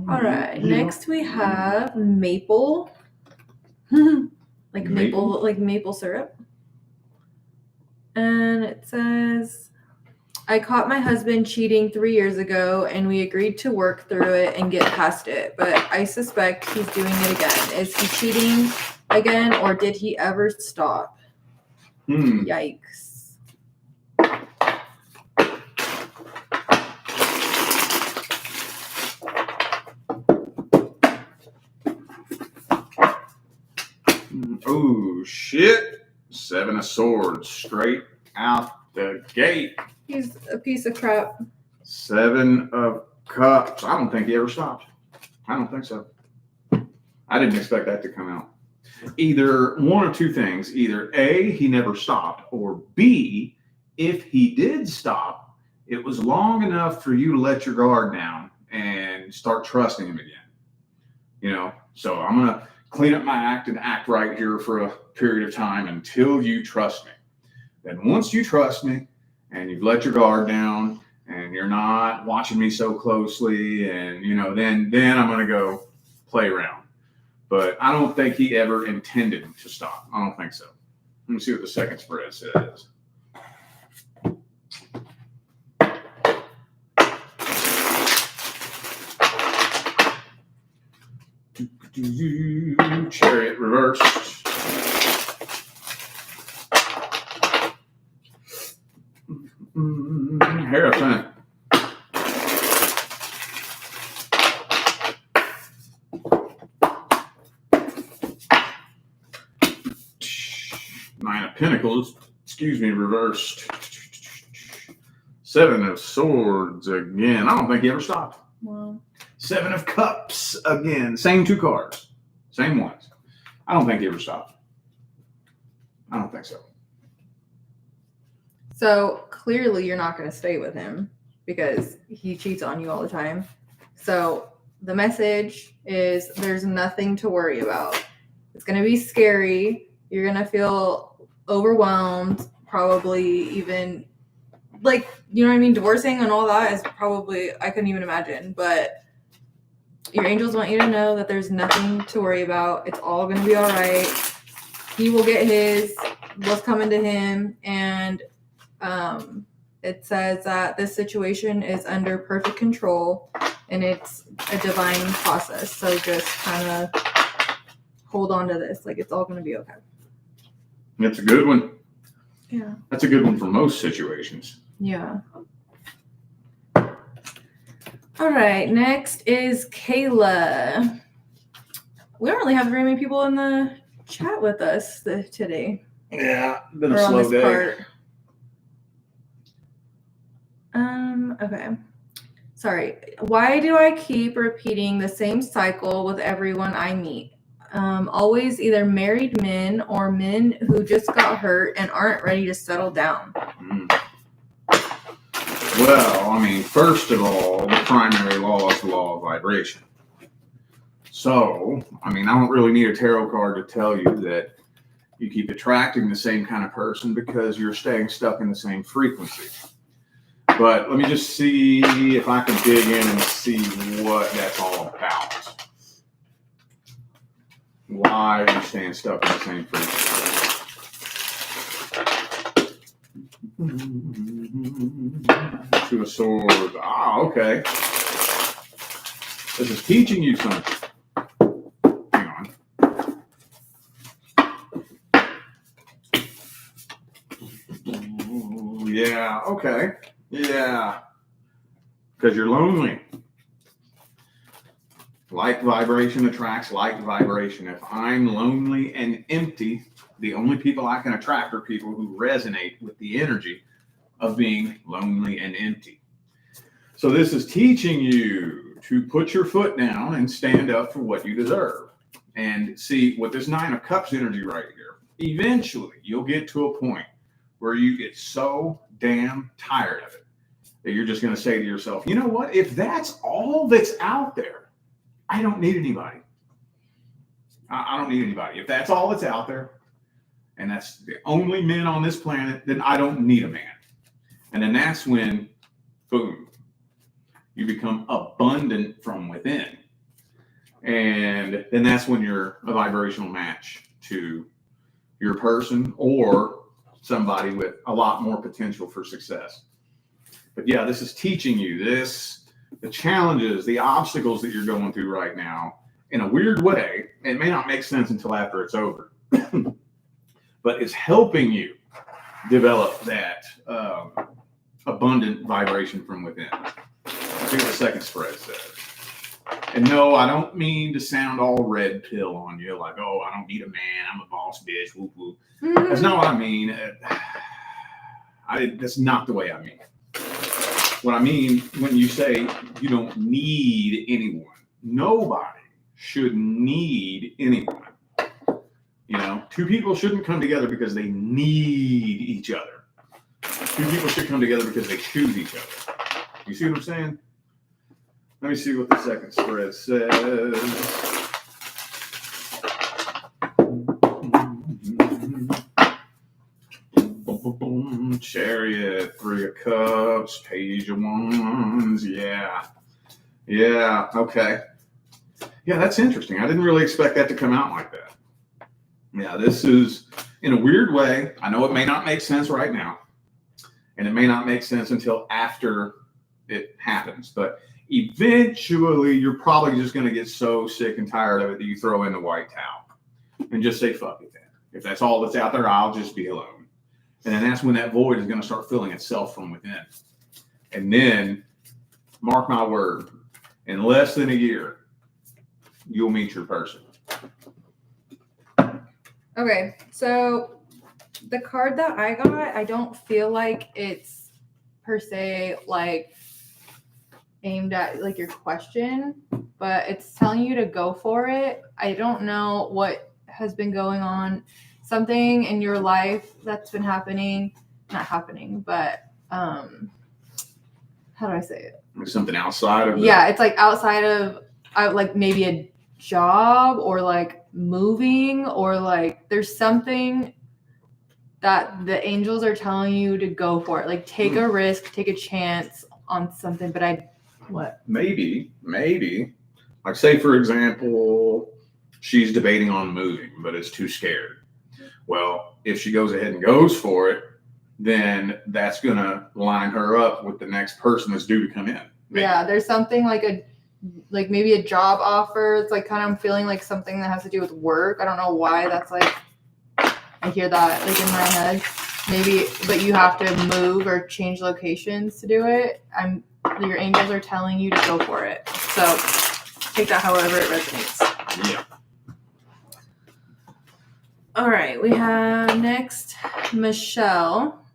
All right. Next we have maple. like maple syrup. And it says, I caught my husband cheating 3 years ago and we agreed to work through it and get past it. But I suspect he's doing it again. Is he cheating again or did he ever stop? Yikes. Oh, shit. 7 of Swords straight out the gate. He's a piece of crap. 7 of Cups. I don't think he ever stopped. I don't think so. I didn't expect that to come out. Either one or two things. Either A, he never stopped, or B, if he did stop, it was long enough for you to let your guard down and start trusting him again. So I'm going to clean up my act and act right here for a period of time until you trust me. Then once you trust me and you've let your guard down and and you're not watching me so closely, and then I'm gonna go play around. But I don't think he ever intended to stop. I don't think so. Let me see what the second spread says. Chariot reversed. Hierophant. Nine of Pentacles, reversed. Seven of Swords again. I don't think he ever stopped. Wow. Seven of Cups again. Same two cards. Same ones. I don't think he ever stopped. I don't think so. So clearly you're not going to stay with him because he cheats on you all the time. So the message is there's nothing to worry about. It's going to be scary. You're going to feel overwhelmed, probably even like, you know what I mean? Divorcing and all that is probably, I couldn't even imagine, but your angels want you to know that there's nothing to worry about. It's all going to be all right. He will get what's coming to him. And it says that this situation is under perfect control and it's a divine process. So just kind of hold on to this. Like, it's all going to be okay. That's a good one. Yeah. That's a good one for most situations. Yeah. All right. Next is Kayla. We don't really have very many people in the chat with us today. Yeah, been a slow day. Part. Okay. Sorry. Why do I keep repeating the same cycle with everyone I meet? Always either married men or men who just got hurt and aren't ready to settle down. Well, I mean, first of all, the primary law is the law of vibration. So, I mean, I don't really need a tarot card to tell you that you keep attracting the same kind of person because you're staying stuck in the same frequency. But let me just see if I can dig in and see what that's all about. Why are you staying stuck in the same frequency? Two of Swords. Ah, okay. This is teaching you something. Hang on. Yeah, okay. Yeah. Because you're lonely. Like vibration attracts like vibration. If I'm lonely and empty, the only people I can attract are people who resonate with the energy of being lonely and empty. So this is teaching you to put your foot down and stand up for what you deserve. And see, with this Nine of Cups energy right here, eventually you'll get to a point where you get so damn tired of it that you're just going to say to yourself, you know what? If that's all that's out there, I don't need anybody. I don't need anybody. If that's all that's out there, and that's the only men on this planet, then I don't need a man. And then that's when, boom, you become abundant from within. And then that's when you're a vibrational match to your person or somebody with a lot more potential for success. But yeah, this is teaching you the challenges, the obstacles that you're going through right now in a weird way. It may not make sense until after it's over, but it's helping you develop that abundant vibration from within. Let's see what the second spread says. And no, I don't mean to sound all red pill on you, like, oh, I don't need a man, I'm a boss bitch, whoop whoop. That's not what I mean. That's not the way I mean. What I mean when you say you don't need anyone, nobody should need anyone. You know, two people shouldn't come together because they need each other. Two people should come together because they choose each other. You see what I'm saying? Let me see what the second spread says. Chariot, Three of Cups, Page of Wands. Yeah. Okay. Yeah, that's interesting. I didn't really expect that to come out like that. Yeah, this is, in a weird way, I know it may not make sense right now, and it may not make sense until after it happens, but eventually you're probably just going to get so sick and tired of it that you throw in the white towel and just say, fuck it then. If that's all that's out there, I'll just be alone. And then that's when that void is going to start filling itself from within. And then, mark my word, in less than a year, you'll meet your person. Okay, so the card that I got, I don't feel like it's per se like aimed at like your question, but it's telling you to go for it. I don't know what has been going on. Something in your life that's been happening, not happening, but how do I say it? Like something outside of Yeah, it's like outside of like maybe a job or like moving or like there's something that the angels are telling you to go for it. Like take a risk, take a chance on something. But maybe, like say for example, she's debating on moving, but is too scared. Well, if she goes ahead and goes for it, then that's going to line her up with the next person that's due to come in. Maybe. Yeah, there's something like maybe a job offer. It's like kind of I'm feeling like something that has to do with work. I don't know why that's like, I hear that like in my head. Maybe, but you have to move or change locations to do it. Your angels are telling you to go for it. So take that however it resonates. Yeah. All right, we have next Michelle.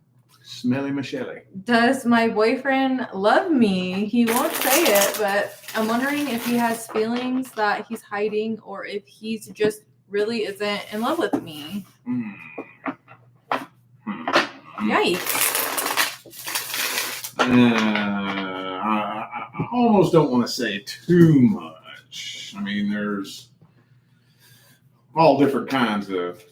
Smelly Michelle. Does my boyfriend love me? He won't say it, but I'm wondering if he has feelings that he's hiding or if he's just really isn't in love with me. Yikes. I almost don't want to say too much. I mean, there's all different kinds of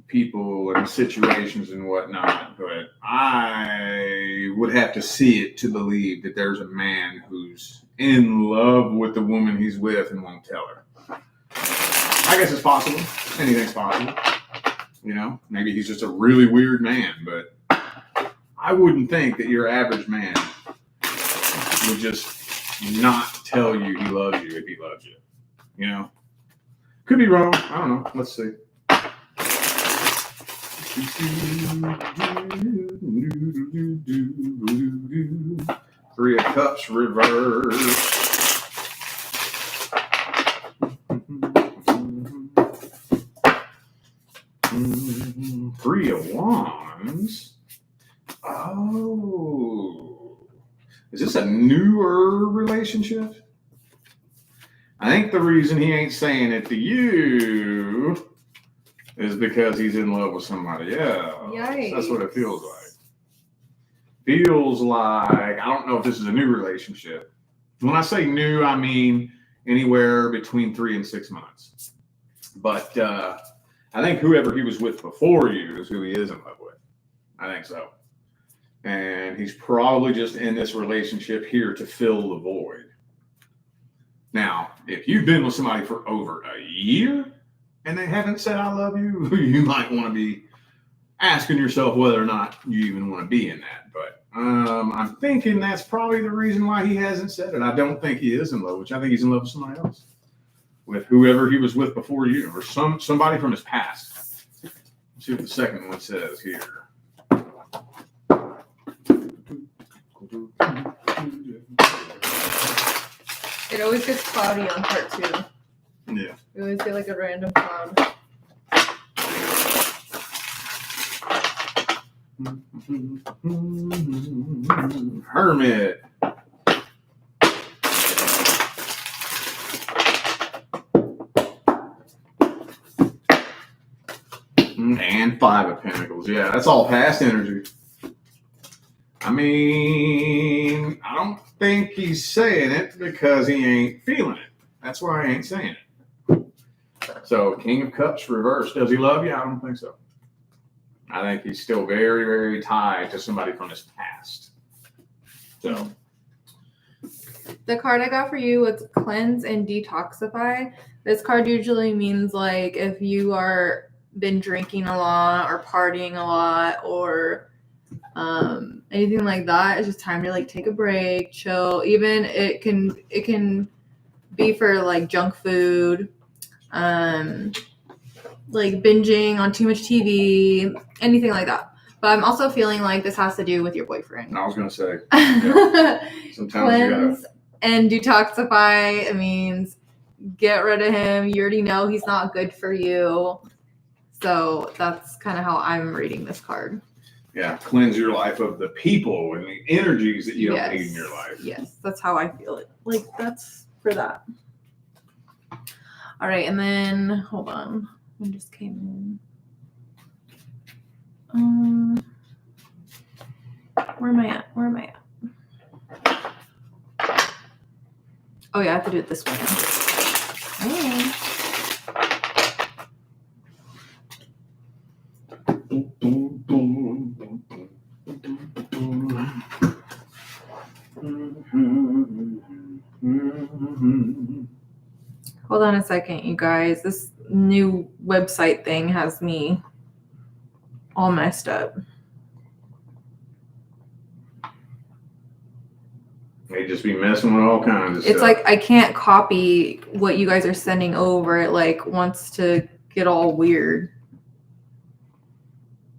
people and situations and whatnot, but I would have to see it to believe that there's a man who's in love with the woman he's with and won't tell her. I guess it's possible. Anything's possible. You know, maybe he's just a really weird man, but I wouldn't think that your average man would just not tell you he loves you if he loves you. You know? Could be wrong. I don't know. Let's see. Three of Cups reverse. Three of Wands. Oh. Is this a newer relationship? I think the reason he ain't saying it to you is because he's in love with somebody else. Yikes. That's what it feels like. Feels like, I don't know if this is a new relationship. When I say new, I mean anywhere between 3 and 6 months. But I think whoever he was with before you is who he is in love with. I think so. And he's probably just in this relationship here to fill the void. Now, if you've been with somebody for over a year and they haven't said I love you, you might want to be asking yourself whether or not you even want to be in that. But I'm thinking that's probably the reason why he hasn't said it. I don't think he is in love, which I think he's in love with somebody else. With whoever he was with before you, or somebody from his past. Let's see what the second one says here. It always gets cloudy on part 2. Yeah. You always get like a random cloud. Hermit. And 5 of Pentacles. Yeah, that's all past energy. I mean, I don't think he's saying it because he ain't feeling it. That's why he ain't saying it. So, King of Cups reversed. Does he love you? I don't think so. I think he's still very, very tied to somebody from his past. So. The card I got for you was Cleanse and Detoxify. This card usually means like if you are been drinking a lot or partying a lot or anything like that, it's just time to like take a break, chill. Even it can be for like junk food, like binging on too much TV, anything like that. But I'm also feeling like this has to do with your boyfriend. I was gonna say, yeah. Sometimes Cleanse and detoxify. It means get rid of him. You already know he's not good for you. So that's kind of how I'm reading this card. Yeah, cleanse your life of the people and the energies that you don't need in your life. Yes, that's how I feel it. Like that's for that. All right, and then hold on. I just came in. Where am I at? Oh yeah, I have to do it this way now. Hold on a second, you guys. This new website thing has me all messed up. They just be messing with all kinds of stuff. It's like I can't copy what you guys are sending over. It like wants to get all weird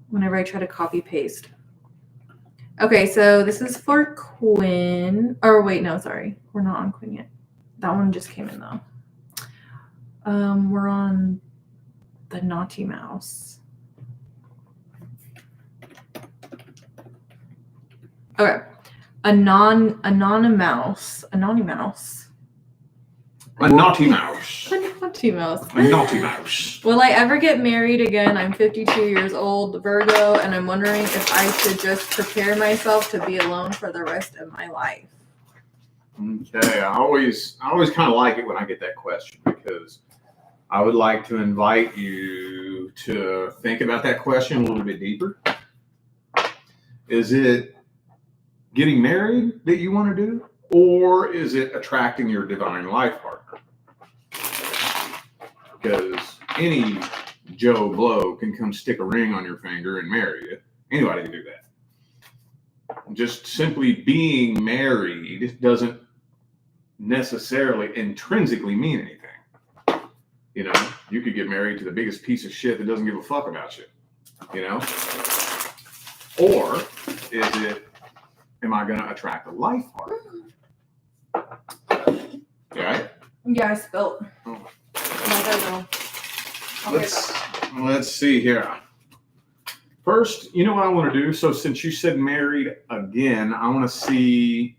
whenever I try to copy paste. Okay, so this is for Quinn. Or wait, no, sorry. We're not on Quinn yet. That one just came in though. We're on the Naughty Mouse. Okay. Anonymous. A naughty mouse. A naughty mouse. A naughty mouse. Will I ever get married again? I'm 52 years old, Virgo, and I'm wondering if I should just prepare myself to be alone for the rest of my life. Okay, I always kind of like it when I get that question because I would like to invite you to think about that question a little bit deeper. Is it getting married that you want to do, or is it attracting your divine life partner? Because any Joe Blow can come stick a ring on your finger and marry you. Anybody can do that. Just simply being married doesn't necessarily intrinsically mean anything. You know, you could get married to the biggest piece of shit that doesn't give a fuck about you. You know? Or is it, am I going to attract a life partner? Right? Yeah, I spilled. Oh. Let's see here. First, you know what I want to do? So since you said married again, I want to see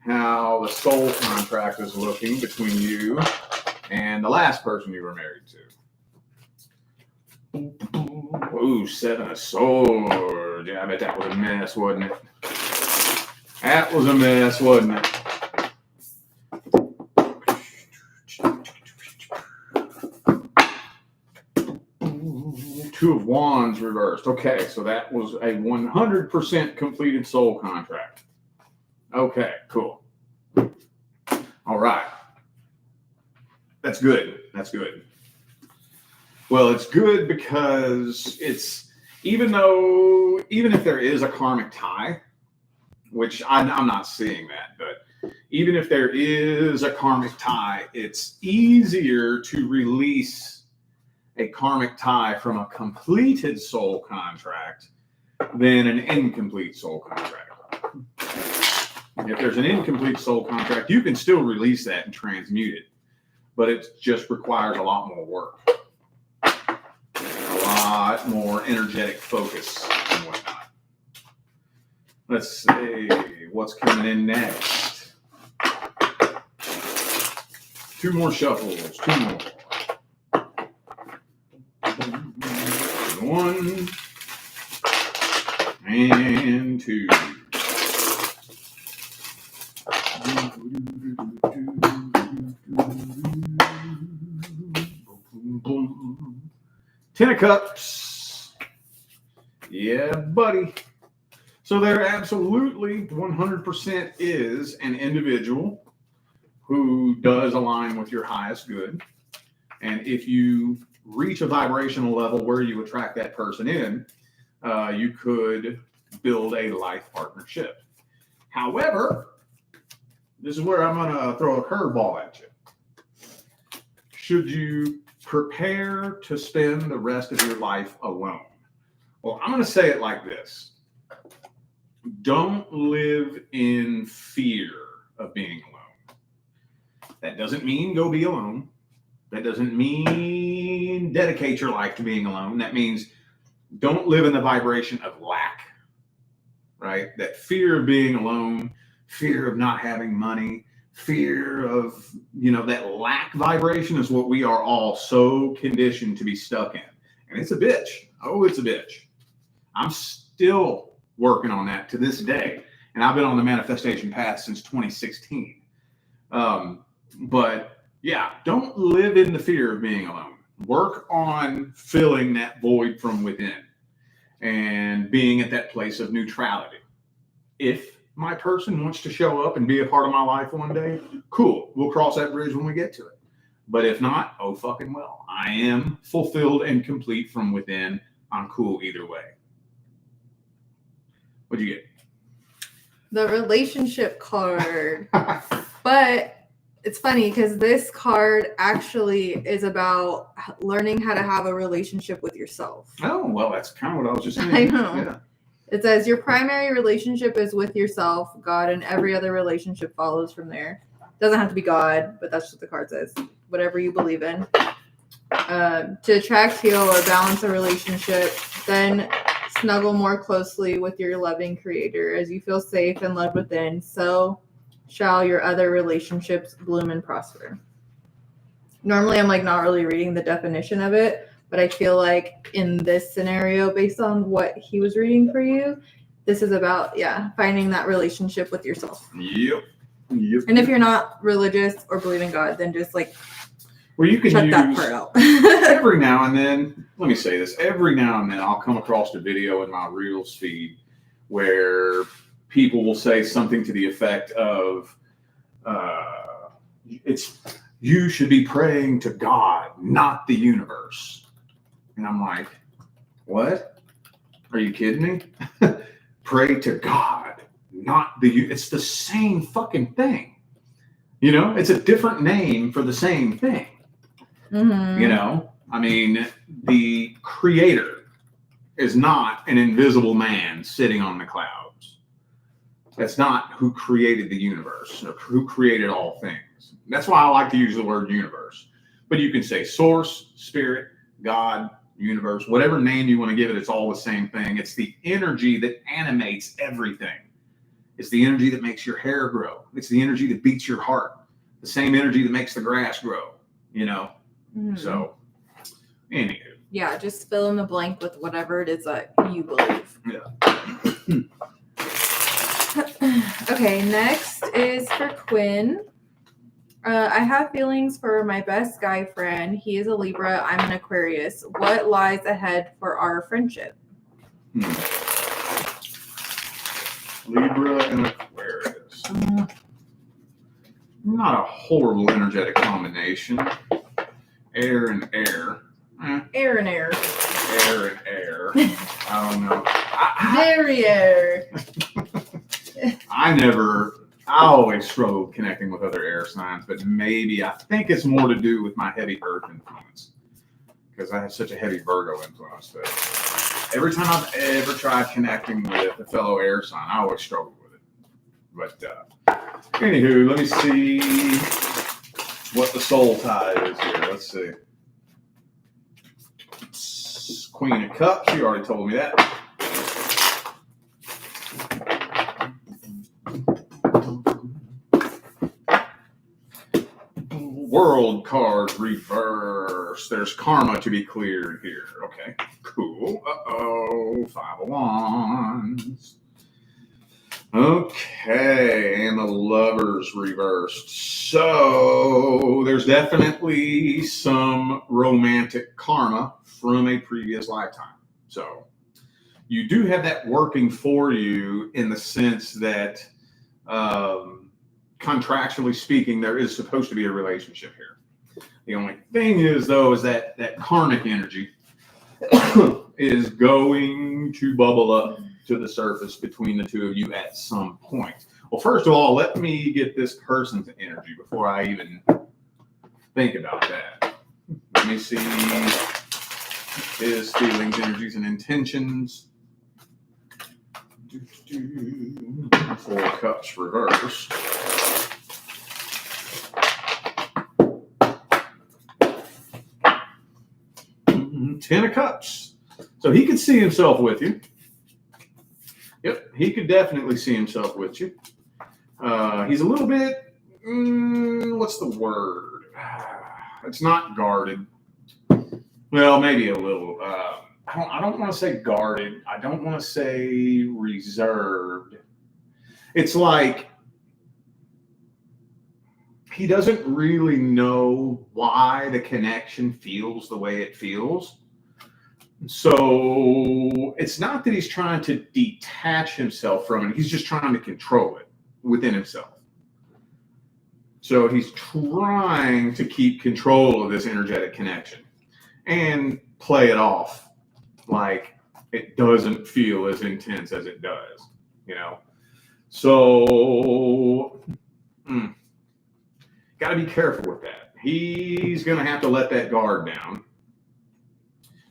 how the soul contract is looking between you and the last person you were married to. Ooh, 7 of Swords. Yeah, I bet that was a mess, wasn't it? That was a mess, wasn't it? Two of Wands reversed. Okay, so that was a 100% completed soul contract. Okay, cool. All right. That's good. That's good. Well, it's good because it's, even if there is a karmic tie, which I'm not seeing that, but even if there is a karmic tie, it's easier to release a karmic tie from a completed soul contract than an incomplete soul contract. If there's an incomplete soul contract, you can still release that and transmute it, but it just requires a lot more work, a lot more energetic focus and whatnot. Let's see what's coming in next. 2 more shuffles, 2 more. 1 and 2. Ten of Cups. Yeah, buddy. So there absolutely 100% is an individual who does align with your highest good. And if you reach a vibrational level where you attract that person in, you could build a life partnership. However, this is where I'm going to throw a curveball at you. Should you prepare to spend the rest of your life alone? Well, I'm going to say it like this. Don't live in fear of being alone. That doesn't mean go be alone. That doesn't mean dedicate your life to being alone. That means don't live in the vibration of lack, right? That fear of being alone, fear of not having money, fear of, that lack vibration is what we are all so conditioned to be stuck in. And it's a bitch. Oh, it's a bitch. I'm still working on that to this day. And I've been on the manifestation path since 2016. But yeah, don't live in the fear of being alone. Work on filling that void from within and being at that place of neutrality. If my person wants to show up and be a part of my life one day, cool. We'll cross that bridge when we get to it. But if not, oh fucking well. I am fulfilled and complete from within. I'm cool either way. What'd you get? The relationship card. But it's funny because this card actually is about learning how to have a relationship with yourself. Oh, well, that's kind of what I was just saying. I know. Yeah. It says your primary relationship is with yourself, God, and every other relationship follows from there. Doesn't have to be God, but that's what the card says. Whatever you believe in. To attract, heal, or balance a relationship, then snuggle more closely with your loving creator. As you feel safe and loved within, so shall your other relationships bloom and prosper. Normally, I'm not really reading the definition of it, but I feel like in this scenario, based on what he was reading for you, this is about, finding that relationship with yourself. Yep. And if you're not religious or believe in God, then just well, you can shut use that part out. every now and then, let me say this, every now and then I'll come across a video in my Reels feed where people will say something to the effect of, you should be praying to God, not the universe. And I'm like, what? Are you kidding me? Pray to God, not it's the same fucking thing. It's a different name for the same thing. Mm-hmm. I mean, the creator is not an invisible man sitting on the clouds. That's not who created the universe or who created all things. That's why I like to use the word universe. But you can say source, spirit, God, universe, whatever name you want to give it, it's all the same thing. It's the energy that animates everything. It's the energy that makes your hair grow. It's the energy that beats your heart. The same energy that makes the grass grow, Mm-hmm. So, anywho. Yeah, just fill in the blank with whatever it is that you believe. Yeah. Okay, next is for Quinn. I have feelings for my best guy friend. He is a Libra. I'm an Aquarius. What lies ahead for our friendship? Libra and Aquarius. Not a horrible energetic combination. Air and air. Air and air. Air and air. I don't know. Very air. I always struggled connecting with other air signs, but maybe I think it's more to do with my heavy earth influence because I have such a heavy Virgo influence that every time I've ever tried connecting with a fellow air sign, I always struggled with it. But anywho, let me see what the soul tie is here. Let's see. It's Queen of Cups. You already told me that. World card reverse. There's karma to be cleared here. Okay, cool. Uh-oh, 5 of Wands. Okay, and the Lovers reversed. So there's definitely some romantic karma from a previous lifetime. So you do have that working for you in the sense that, contractually speaking, there is supposed to be a relationship here. The only thing is, though, is that karmic energy is going to bubble up to the surface between the two of you at some point. Well, first of all, let me get this person's energy before I even think about that. Let me see his feelings, energies, and intentions. 4 cups reversed. Ten of cups. So he could see himself with you. Yep, he could definitely see himself with you. He's a little bit, what's the word? It's not guarded. Well, maybe a little. I don't want to say guarded. I don't want to say reserved. It's like he doesn't really know why the connection feels the way it feels. So it's not that he's trying to detach himself from it. He's just trying to control it within himself. So he's trying to keep control of this energetic connection and play it off like it doesn't feel as intense as it does, you know? So, got to be careful with that. He's going to have to let that guard down.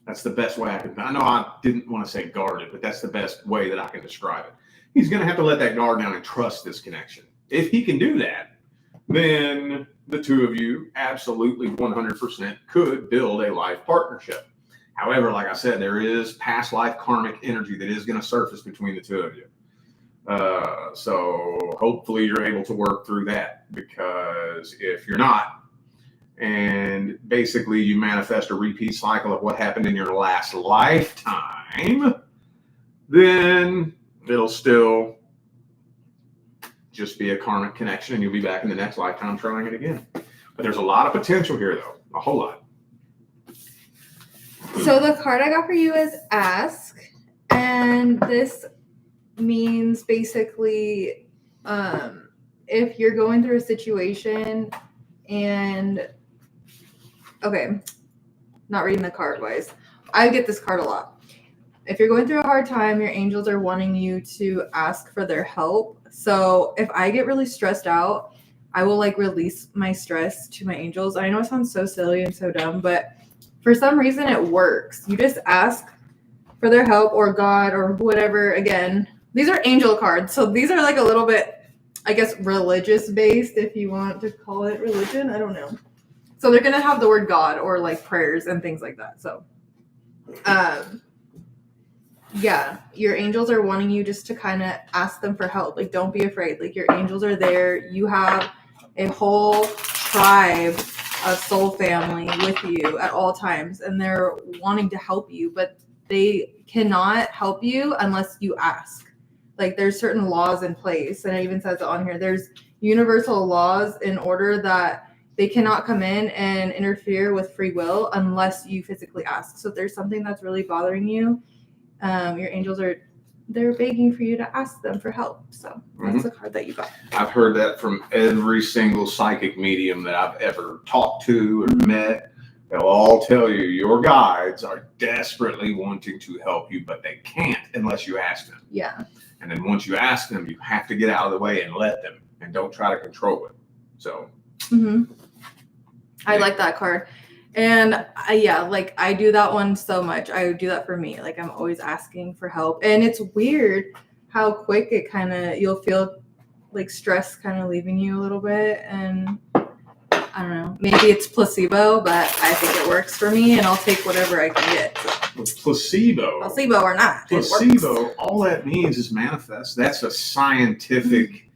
That's the best way I know I didn't want to say guarded, but that's the best way that I can describe it. He's going to have to let that guard down and trust this connection. If he can do that, then the two of you absolutely 100% could build a life partnership. However, like I said, there is past life karmic energy that is going to surface between the two of you. So hopefully you're able to work through that, because if you're not, and basically you manifest a repeat cycle of what happened in your last lifetime, then it'll still just be a karmic connection and you'll be back in the next lifetime trying it again. But there's a lot of potential here, though. A whole lot. So the card I got for you is Ask. And this means basically if you're going through a situation and... Okay, not reading the card wise. I get this card a lot. If you're going through a hard time, your angels are wanting you to ask for their help. So if I get really stressed out, I will like release my stress to my angels. I know it sounds so silly and so dumb, but for some reason it works. You just ask for their help or God or whatever. Again, these are angel cards. So these are like a little bit, I guess, religious based, if you want to call it religion. I don't know. So they're going to have the word God or like prayers and things like that. So, yeah, your angels are wanting you just to kind of ask them for help. Like, don't be afraid. Like, your angels are there. You have a whole tribe of soul family with you at all times, and they're wanting to help you, but they cannot help you unless you ask. Like, there's certain laws in place, and it even says it on here. There's universal laws in order that they cannot come in and interfere with free will unless you physically ask. So if there's something that's really bothering you, your angels they're begging for you to ask them for help. So that's the card that you got. I've heard that from every single psychic medium that I've ever talked to or met. They'll all tell you your guides are desperately wanting to help you, but they can't unless you ask them. Yeah. And then once you ask them, you have to get out of the way and let them, and don't try to control it. So. I like that card. And I do that one so much. I do that for me. Like, I'm always asking for help. And it's weird how quick it you'll feel like stress kind of leaving you a little bit. And I don't know, maybe it's placebo, but I think it works for me, and I'll take whatever I can get. Placebo or not. Placebo, all that means is manifest. That's a scientific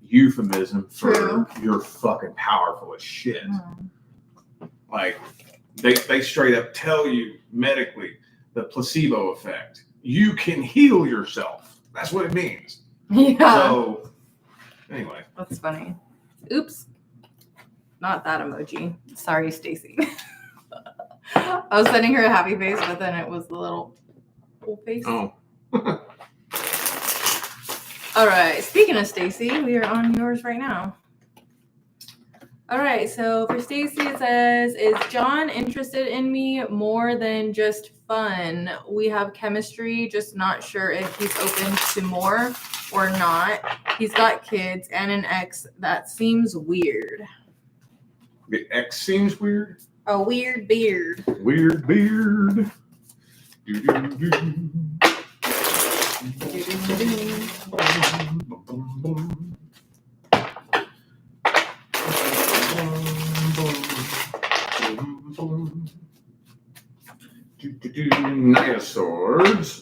euphemism for you're fucking powerful as shit. Like, they straight up tell you medically the placebo effect. You can heal yourself. That's what it means. Yeah. So, anyway. That's funny. Oops. Not that emoji. Sorry, Stacy. I was sending her a happy face, but then it was the little full face. Oh. All right. Speaking of Stacy, we are on yours right now. All right. So for Stacy, it says, "Is John interested in me more than just fun? We have chemistry, just not sure if he's open to more or not. He's got kids and an ex. That seems weird." The X seems weird. A weird beard. Weird beard. Knight of Swords.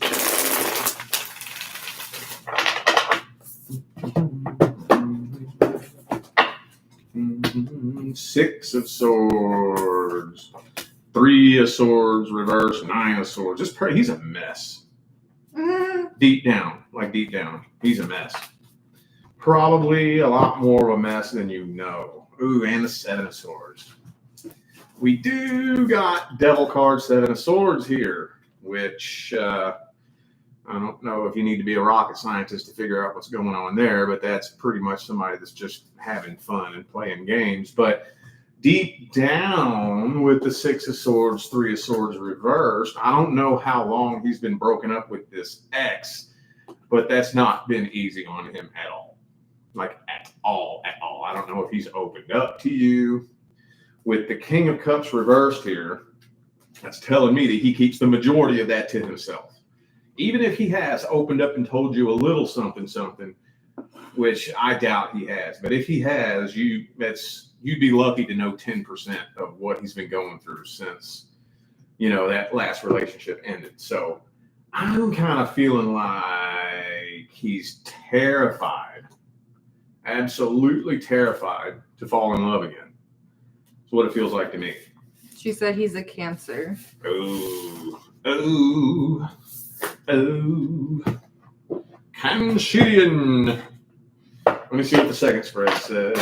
Six of Swords. Three of Swords, reverse, Nine of Swords. He's a mess. Deep down, he's a mess. Probably a lot more of a mess than you know. Ooh, and the Seven of Swords. We do got Devil card, Seven of Swords here, which I don't know if you need to be a rocket scientist to figure out what's going on there, but that's pretty much somebody that's just having fun and playing games. But deep down with the Six of Swords, Three of Swords reversed, I don't know how long he's been broken up with this ex, but that's not been easy on him at all. Like at all. I don't know if he's opened up to you. With the King of Cups reversed here, that's telling me that he keeps the majority of that to himself. Even if he has opened up and told you a little something, which I doubt he has. But if he has, you'd be lucky to know 10% of what he's been going through since, that last relationship ended. So I'm kind of feeling like he's terrified, absolutely terrified to fall in love again. That's what it feels like to me. She said he's a Cancer. Oh. Cancerian. Let me see what the second spread says.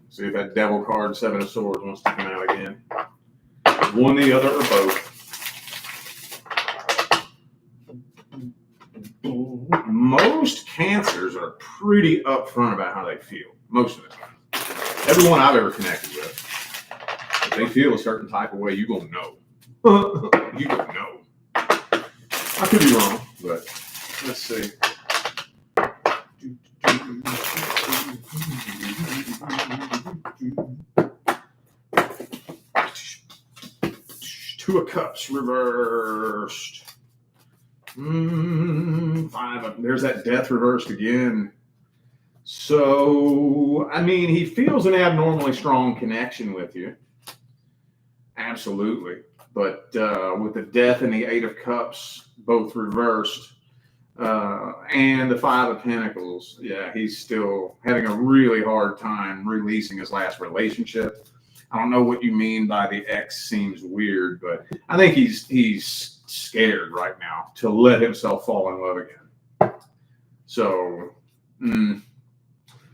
See if that Devil card, Seven of Swords, wants to come out again. One, the other, or both. Most Cancers are pretty upfront about how they feel. Most of the time. Everyone I've ever connected with. If they feel a certain type of way, you gonna know. You gonna know. I could be wrong, but let's see. Two of Cups reversed. Five of, there's that Death reversed again. So, he feels an abnormally strong connection with you. Absolutely. But with the Death and the Eight of Cups both reversed, and the Five of Pentacles, he's still having a really hard time releasing his last relationship. I don't know what you mean by the ex seems weird, but I think he's scared right now to let himself fall in love again. So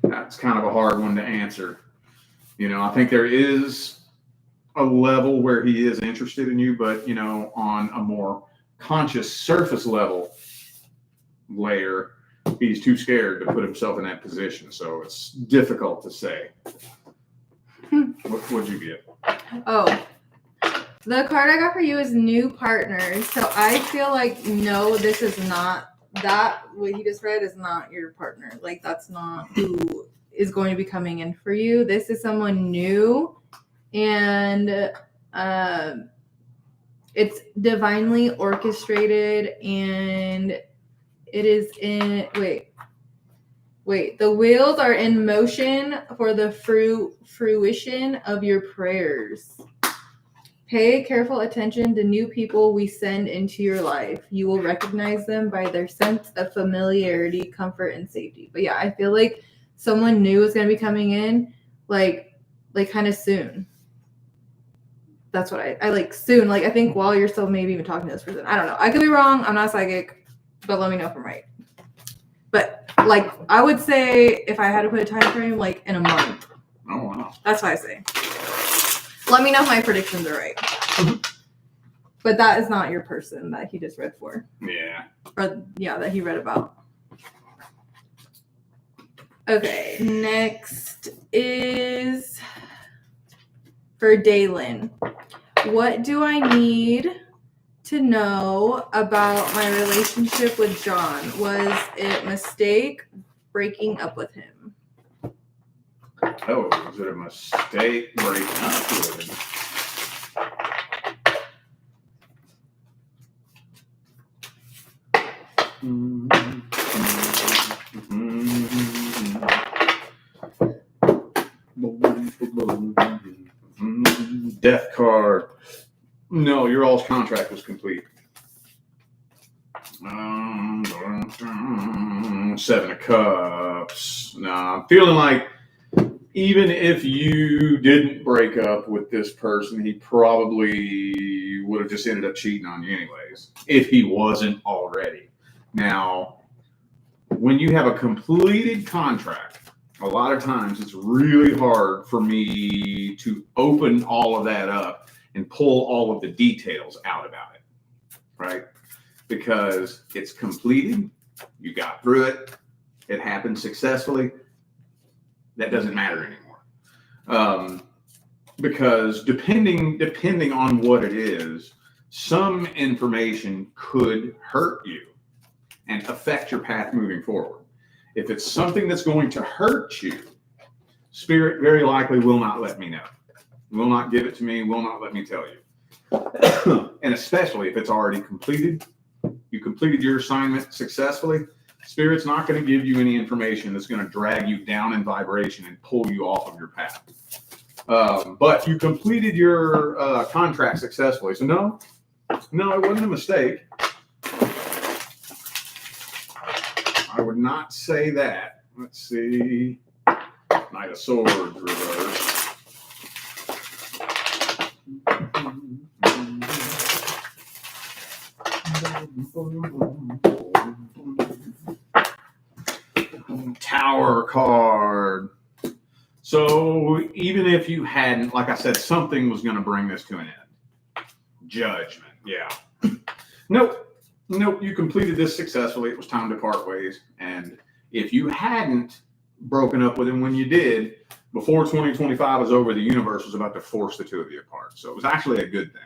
that's kind of a hard one to answer. I think there is a level where he is interested in you, but on a more conscious surface level layer, he's too scared to put himself in that position. So it's difficult to say. What'd you get? Oh, the card I got for you is New Partners. So I feel like, no, this is not that. What he just read is not your partner. Like, that's not who is going to be coming in for you. This is someone new, and it's divinely orchestrated, and it is in wait, the wheels are in motion for the fruition of your prayers. Pay careful attention to new people we send into your life. You will recognize them by their sense of familiarity, comfort, and safety. But I feel like someone new is going to be coming in like kind of soon. That's what I like, soon. Like, I think while you're still maybe even talking to this person. I don't know. I could be wrong. I'm not psychic, but let me know if I'm right. But I would say if I had to put a time frame, in a month. Oh, wow. That's what I say. Let me know if my predictions are right. But that is not your person that he just read for. Yeah. Or, yeah, that he read about. Okay, next is for Daylin. What do I need to know about my relationship with John? Was it a mistake breaking up with him? Oh, was it a mistake breaking up with him? Death card. No, your all's contract was complete. 7 of Cups. No, I'm feeling like even if you didn't break up with this person, he probably would have just ended up cheating on you anyways, if he wasn't already. Now, when you have a completed contract, a lot of times it's really hard for me to open all of that up and pull all of the details out about it, right? Because it's completed, you got through it, it happened successfully. That doesn't matter anymore. Because depending on what it is, some information could hurt you and affect your path moving forward. If it's something that's going to hurt you, Spirit very likely will not let me know. Will not give it to me, will not let me tell you. And especially if it's already completed, you completed your assignment successfully, Spirit's not going to give you any information that's going to drag you down in vibration and pull you off of your path. But you completed your contract successfully. So no, it wasn't a mistake. I would not say that. Let's see. Knight of Swords reverse. Tower card. So even if you hadn't, like I said, something was going to bring this to an end. Judgment. Yeah. Nope. You completed this successfully. It was time to part ways. And if you hadn't broken up with him when you did, before 2025 was over, the universe was about to force the two of you apart. So it was actually a good thing.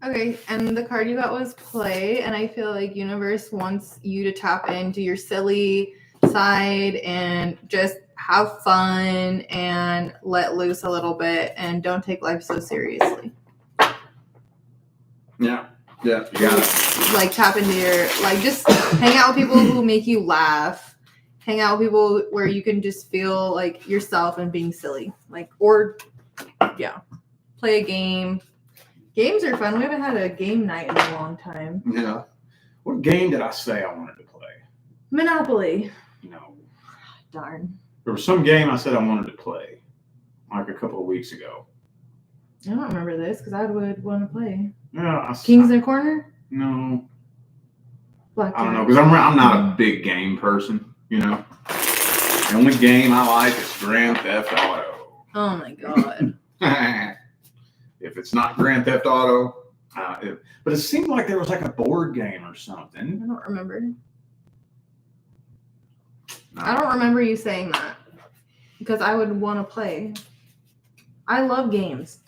Okay, and the card you got was play, and I feel like universe wants you to tap into your silly side and just have fun and let loose a little bit and don't take life so seriously. Yeah, you got it. Like tap into your, like just hang out with people who make you laugh. Hang out with people where you can just feel like yourself and being silly. Like, or, yeah, play a game. Games are fun. We haven't had a game night in a long time. Yeah. What game did I say I wanted to play? Monopoly. No. Darn. There was some game I said I wanted to play, like a couple of weeks ago. I don't remember this because I would want to play. Yeah. Kings in the Corner? No. Black I don't know, because I'm not a big game person, you know. The only game I like is Grand Theft Auto. Oh my god. If it's not Grand Theft Auto, but it seemed like there was like a board game or something. I don't remember. No. I don't remember you saying that because I would want to play. I love games.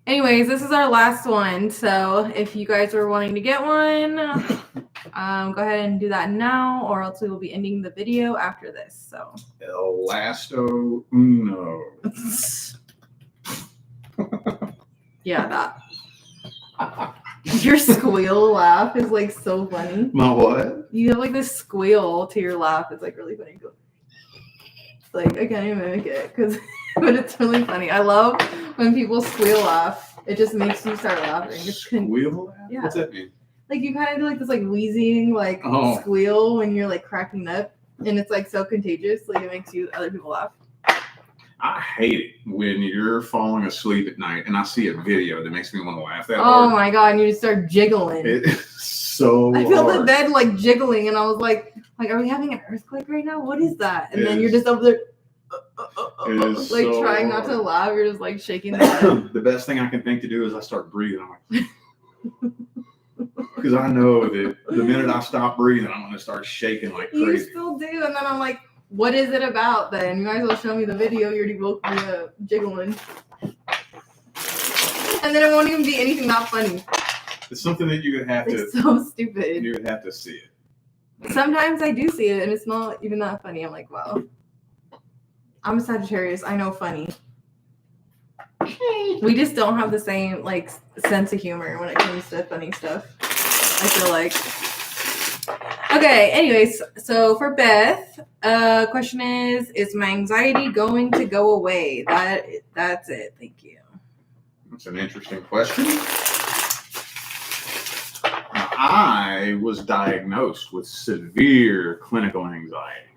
Anyways, this is our last one. So if you guys are wanting to get one, go ahead and do that now, or else we will be ending the video after this. So El Lasto Uno. Yeah, that. Your squeal laugh is like so funny. My what? You have like this squeal to your laugh. It's like really funny. Like I can't even mimic it but it's really funny. I love when people squeal laugh. It just makes you start laughing. Squeal laugh? Yeah. What's that mean? Like you kind of do like this like wheezing like squeal when you're like cracking up, and it's like so contagious. Like it makes other people laugh. I hate it when you're falling asleep at night and I see a video that makes me want to laugh that hard. Oh my god! And you just start jiggling. It's so I feel hard. the bed like jiggling, and I was like, are we having an earthquake right now? What is that? And then you're just over there. It is like so trying not to hard. laugh. You're just like shaking the head. The best thing I can think to do is I start breathing. I'm like, because I know that the minute I stop breathing, I'm going to start shaking like You crazy. still do, and then I'm like, what is it about then? You might as well show me the video. You already woke me up jiggling. And then it won't even be anything not funny. It's something that you would have It's to. so stupid. You would have to see it. Sometimes I do see it, and it's not even that funny. I'm like, wow. I'm a Sagittarius. I know funny. We just don't have the same like sense of humor when it comes to funny stuff. I feel like. Okay. Anyways, so for Beth, question is my anxiety going to go away? That's it. Thank you. That's an interesting question. I was diagnosed with severe clinical anxiety.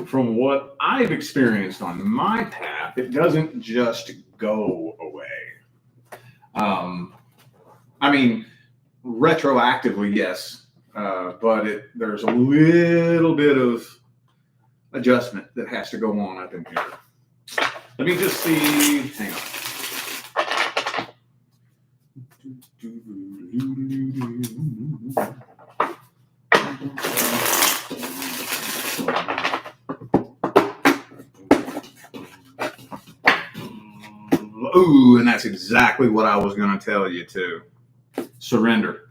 From what I've experienced on my path, it doesn't just go away. I mean, retroactively, yes, but there's a little bit of adjustment that has to go on up in here. Let me just see. Hang on. Ooh, and that's exactly what I was going to tell you too. Surrender.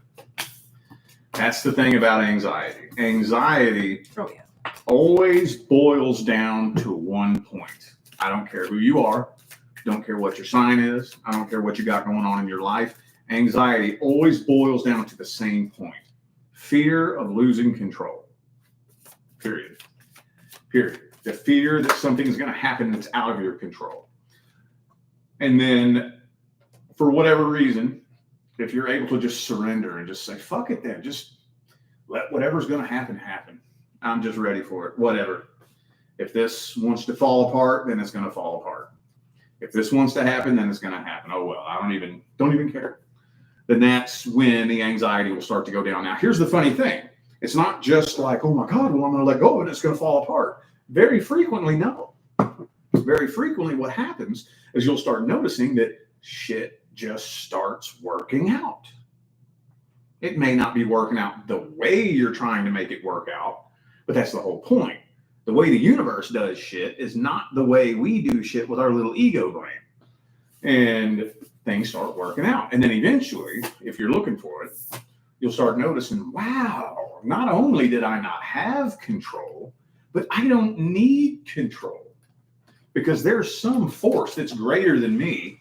That's the thing about anxiety. Anxiety always boils down to one point. I don't care who you are. Don't care what your sign is. I don't care what you got going on in your life. Anxiety always boils down to the same point. Fear of losing control. Period. The fear that something's going to happen that's out of your control. And then, for whatever reason, if you're able to just surrender and just say, fuck it then, just let whatever's going to happen, happen. I'm just ready for it, whatever. If this wants to fall apart, then it's going to fall apart. If this wants to happen, then it's going to happen. Oh, well, I don't even care. Then that's when the anxiety will start to go down. Now, here's the funny thing. It's not just like, oh my God, well, I'm going to let go of it. It's going to fall apart. Very frequently, no. Very frequently, what happens is you'll start noticing that shit just starts working out. It may not be working out the way you're trying to make it work out, but that's the whole point. The way the universe does shit is not the way we do shit with our little ego brain. And things start working out. And then eventually, if you're looking for it, you'll start noticing, wow, not only did I not have control, but I don't need control. Because there's some force that's greater than me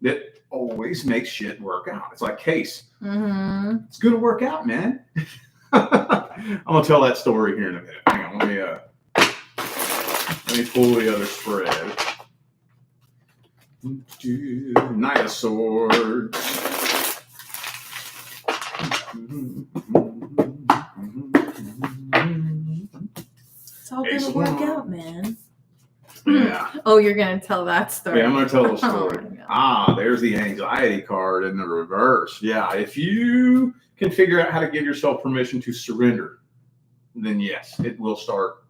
that always makes shit work out. It's like Case. Mm-hmm. It's going to work out, man. I'm going to tell that story here in a minute. Hang on, let me pull the other spread. Knight of Swords. It's all going to work out, man. Yeah. Oh, you're going to tell that story. Yeah, I'm going to tell the story. There's the anxiety card in the reverse. Yeah, if you can figure out how to give yourself permission to surrender, then yes, it will start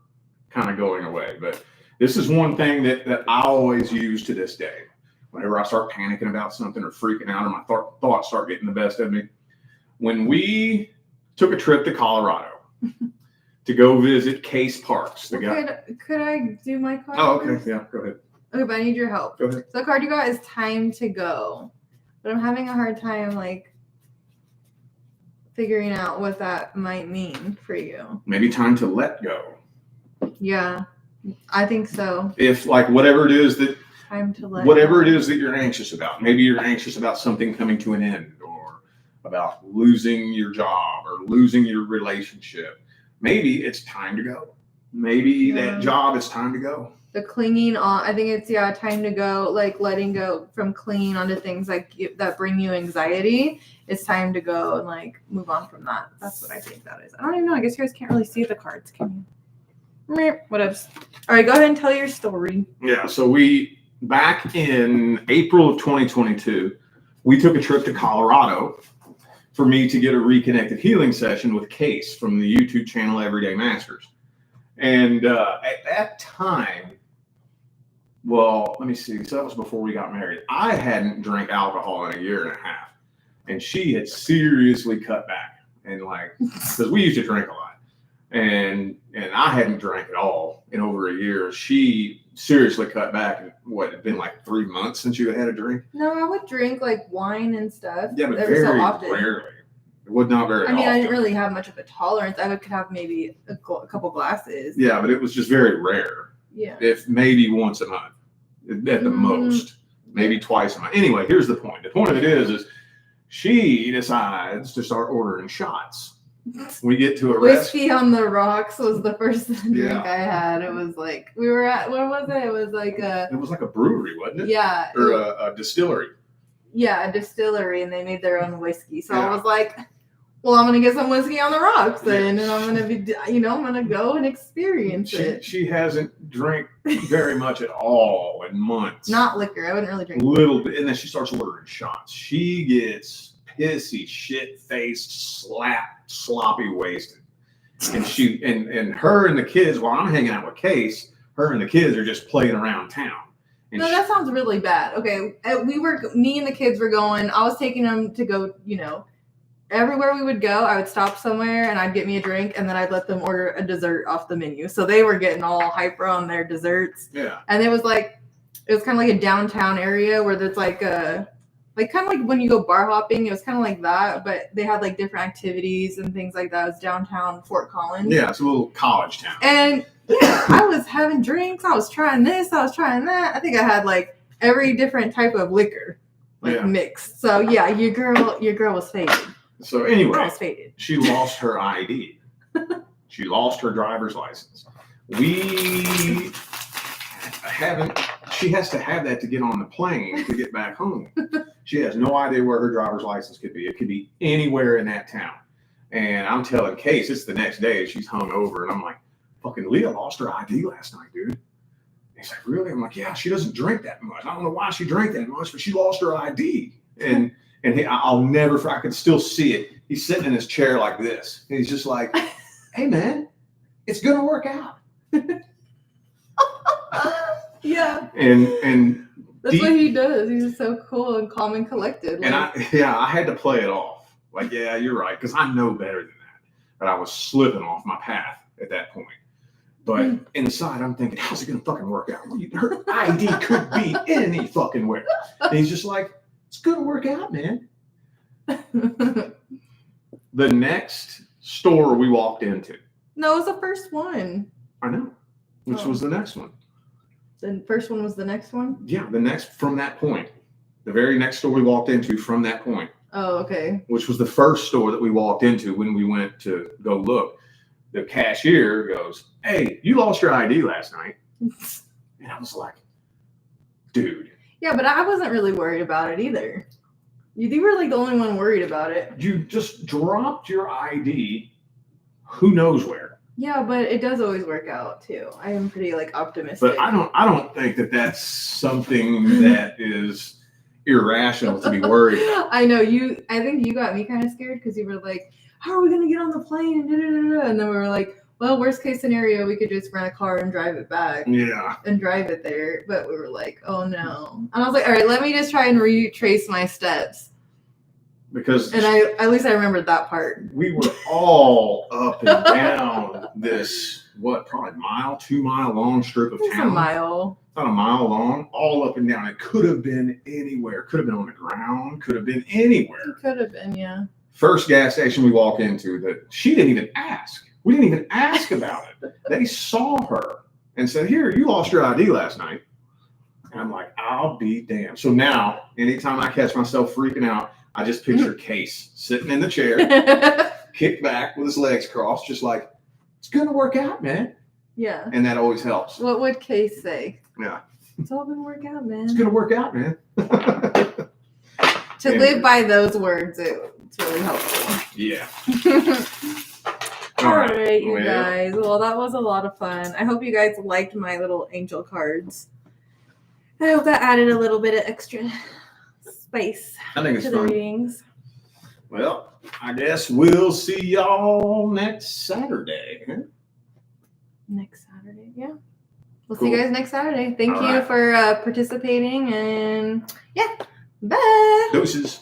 kind of going away. But this is one thing that I always use to this day. Whenever I start panicking about something or freaking out or my thoughts start getting the best of me. When we took a trip to Colorado, to go visit Case Parks. Could I do my card? Oh, okay. Yeah, go ahead. Okay, but I need your help. Go ahead. So the card you got is Time to Go. But I'm having a hard time, like, figuring out what that might mean for you. Maybe time to let go. Yeah, I think so. If, like, whatever it is that it is that you're anxious about. Maybe you're anxious about something coming to an end or about losing your job or losing your relationship. Maybe it's time to go. Maybe that job is time to go. The clinging on, I think it's, time to go, like letting go from clinging onto things like that bring you anxiety. It's time to go and like move on from that. That's what I think that is. I don't even know. I guess you guys can't really see the cards, can you? Whatever. All right, go ahead and tell your story. Yeah, so back in April of 2022, we took a trip to Colorado for me to get a reconnected healing session with Case from the YouTube channel Everyday Masters. And at that time, well, let me see. So that was before we got married. I hadn't drank alcohol in a year and a half, and she had seriously cut back. And like, because we used to drink a lot, and I hadn't drank at all in over a year. She seriously cut back. And what, it had been like 3 months since you had a drink? No, I would drink like wine and stuff. Yeah, but every very so often. rarely. It would not very I mean, often. I didn't really have much of a tolerance. I could have maybe a couple glasses. Yeah, but it was just very rare. Yeah. If maybe once a month, at the most, maybe twice a month. Anyway, here's the point. The point of it is she decides to start ordering shots. We get to a Whiskey on the Rocks was the first drink Yeah. I had. It was like we were at, where was it? It was like a brewery, wasn't it? Yeah. Or a distillery. Yeah, a distillery, and they made their own whiskey. So Yeah. I was like, well, I'm gonna get some whiskey on the rocks then, and I'm gonna be, I'm gonna go and experience it. She hasn't drank very much at all in months. Not liquor. I wouldn't really drink. Little bit, and then she starts ordering shots. She gets pissy, shit-faced, sloppy wasted, and her and the kids. While I'm hanging out with Case, her and the kids are just playing around town. And No, that sounds really bad. Okay, me and the kids were going. I was taking them to go, everywhere we would go, I would stop somewhere and I'd get me a drink, and then I'd let them order a dessert off the menu. So they were getting all hyper on their desserts. Yeah. And it was kind of like a downtown area where there's like kind of like when you go bar hopping, it was kind of like that, but they had like different activities and things like that. It was downtown Fort Collins. Yeah, it's a little college town. And yeah, I was having drinks. I was trying this. I was trying that. I think I had like every different type of liquor mixed. So yeah, your girl was faded. So anyway, faded. She lost her ID. She lost her driver's license. She has to have that to get on the plane to get back home. She has no idea where her driver's license could be. It could be anywhere in that town. And I'm telling Case, it's the next day, she's hung over, and I'm like, fucking Leah lost her ID last night, dude. And he's like, really? I'm like, yeah, she doesn't drink that much. I don't know why she drank that much, but she lost her ID. And I'll never, I can still see it. He's sitting in his chair like this. And he's just like, hey, man, it's going to work out. Yeah. And that's what he does. He's so cool and calm and collected. And I had to play it off. Like, yeah, you're right. Because I know better than that. But I was slipping off my path at that point. But inside, I'm thinking, how's it going to fucking work out? Her ID could be any fucking where. And he's just like, it's going to work out, man. The next store we walked into. No, it was the first one. I know. Which was the next one. The first one was the next one? Yeah, the next from that point. The very next store we walked into from that point. Oh, okay. Which was the first store that we walked into when we went to go look. The cashier goes, hey, you lost your ID last night. And I was like, dude. Yeah, but I wasn't really worried about it either. You were like the only one worried about it. You just dropped your ID who knows where. Yeah, but it does always work out too. I am pretty like optimistic. But I don't think that that's something that is irrational to be worried about. I know I think you got me kind of scared because you were like, how are we going to get on the plane? And then we were like, well, worst case scenario, we could just rent a car and drive it back. Yeah. And drive it there. But we were like, oh no. And I was like, all right, let me just try and retrace my steps. Because at least I remembered that part. We were all up and down this, probably 2 mile long strip of town. It's a mile. Not a mile long, all up and down. It could have been anywhere. Could have been on the ground. Could have been anywhere. It could have been, yeah. First gas station we walk into that she didn't even ask. We didn't even ask about it. They saw her and said, here, you lost your ID last night. And I'm like, I'll be damned. So now, anytime I catch myself freaking out, I just picture Case sitting in the chair, kicked back with his legs crossed, just like, it's going to work out, man. Yeah. And that always helps. What would Case say? Yeah. It's all going to work out, man. It's going to work out, man. To live by those words, it's really helpful. Yeah. All right, you guys. Well, that was a lot of fun. I hope you guys liked my little angel cards. I hope that added a little bit of extra spice to the readings. Well, I guess we'll see y'all next Saturday. Huh? Next Saturday. Yeah. We'll Cool. see you guys next Saturday. Thank All you right. for participating, and yeah, bye. Doses.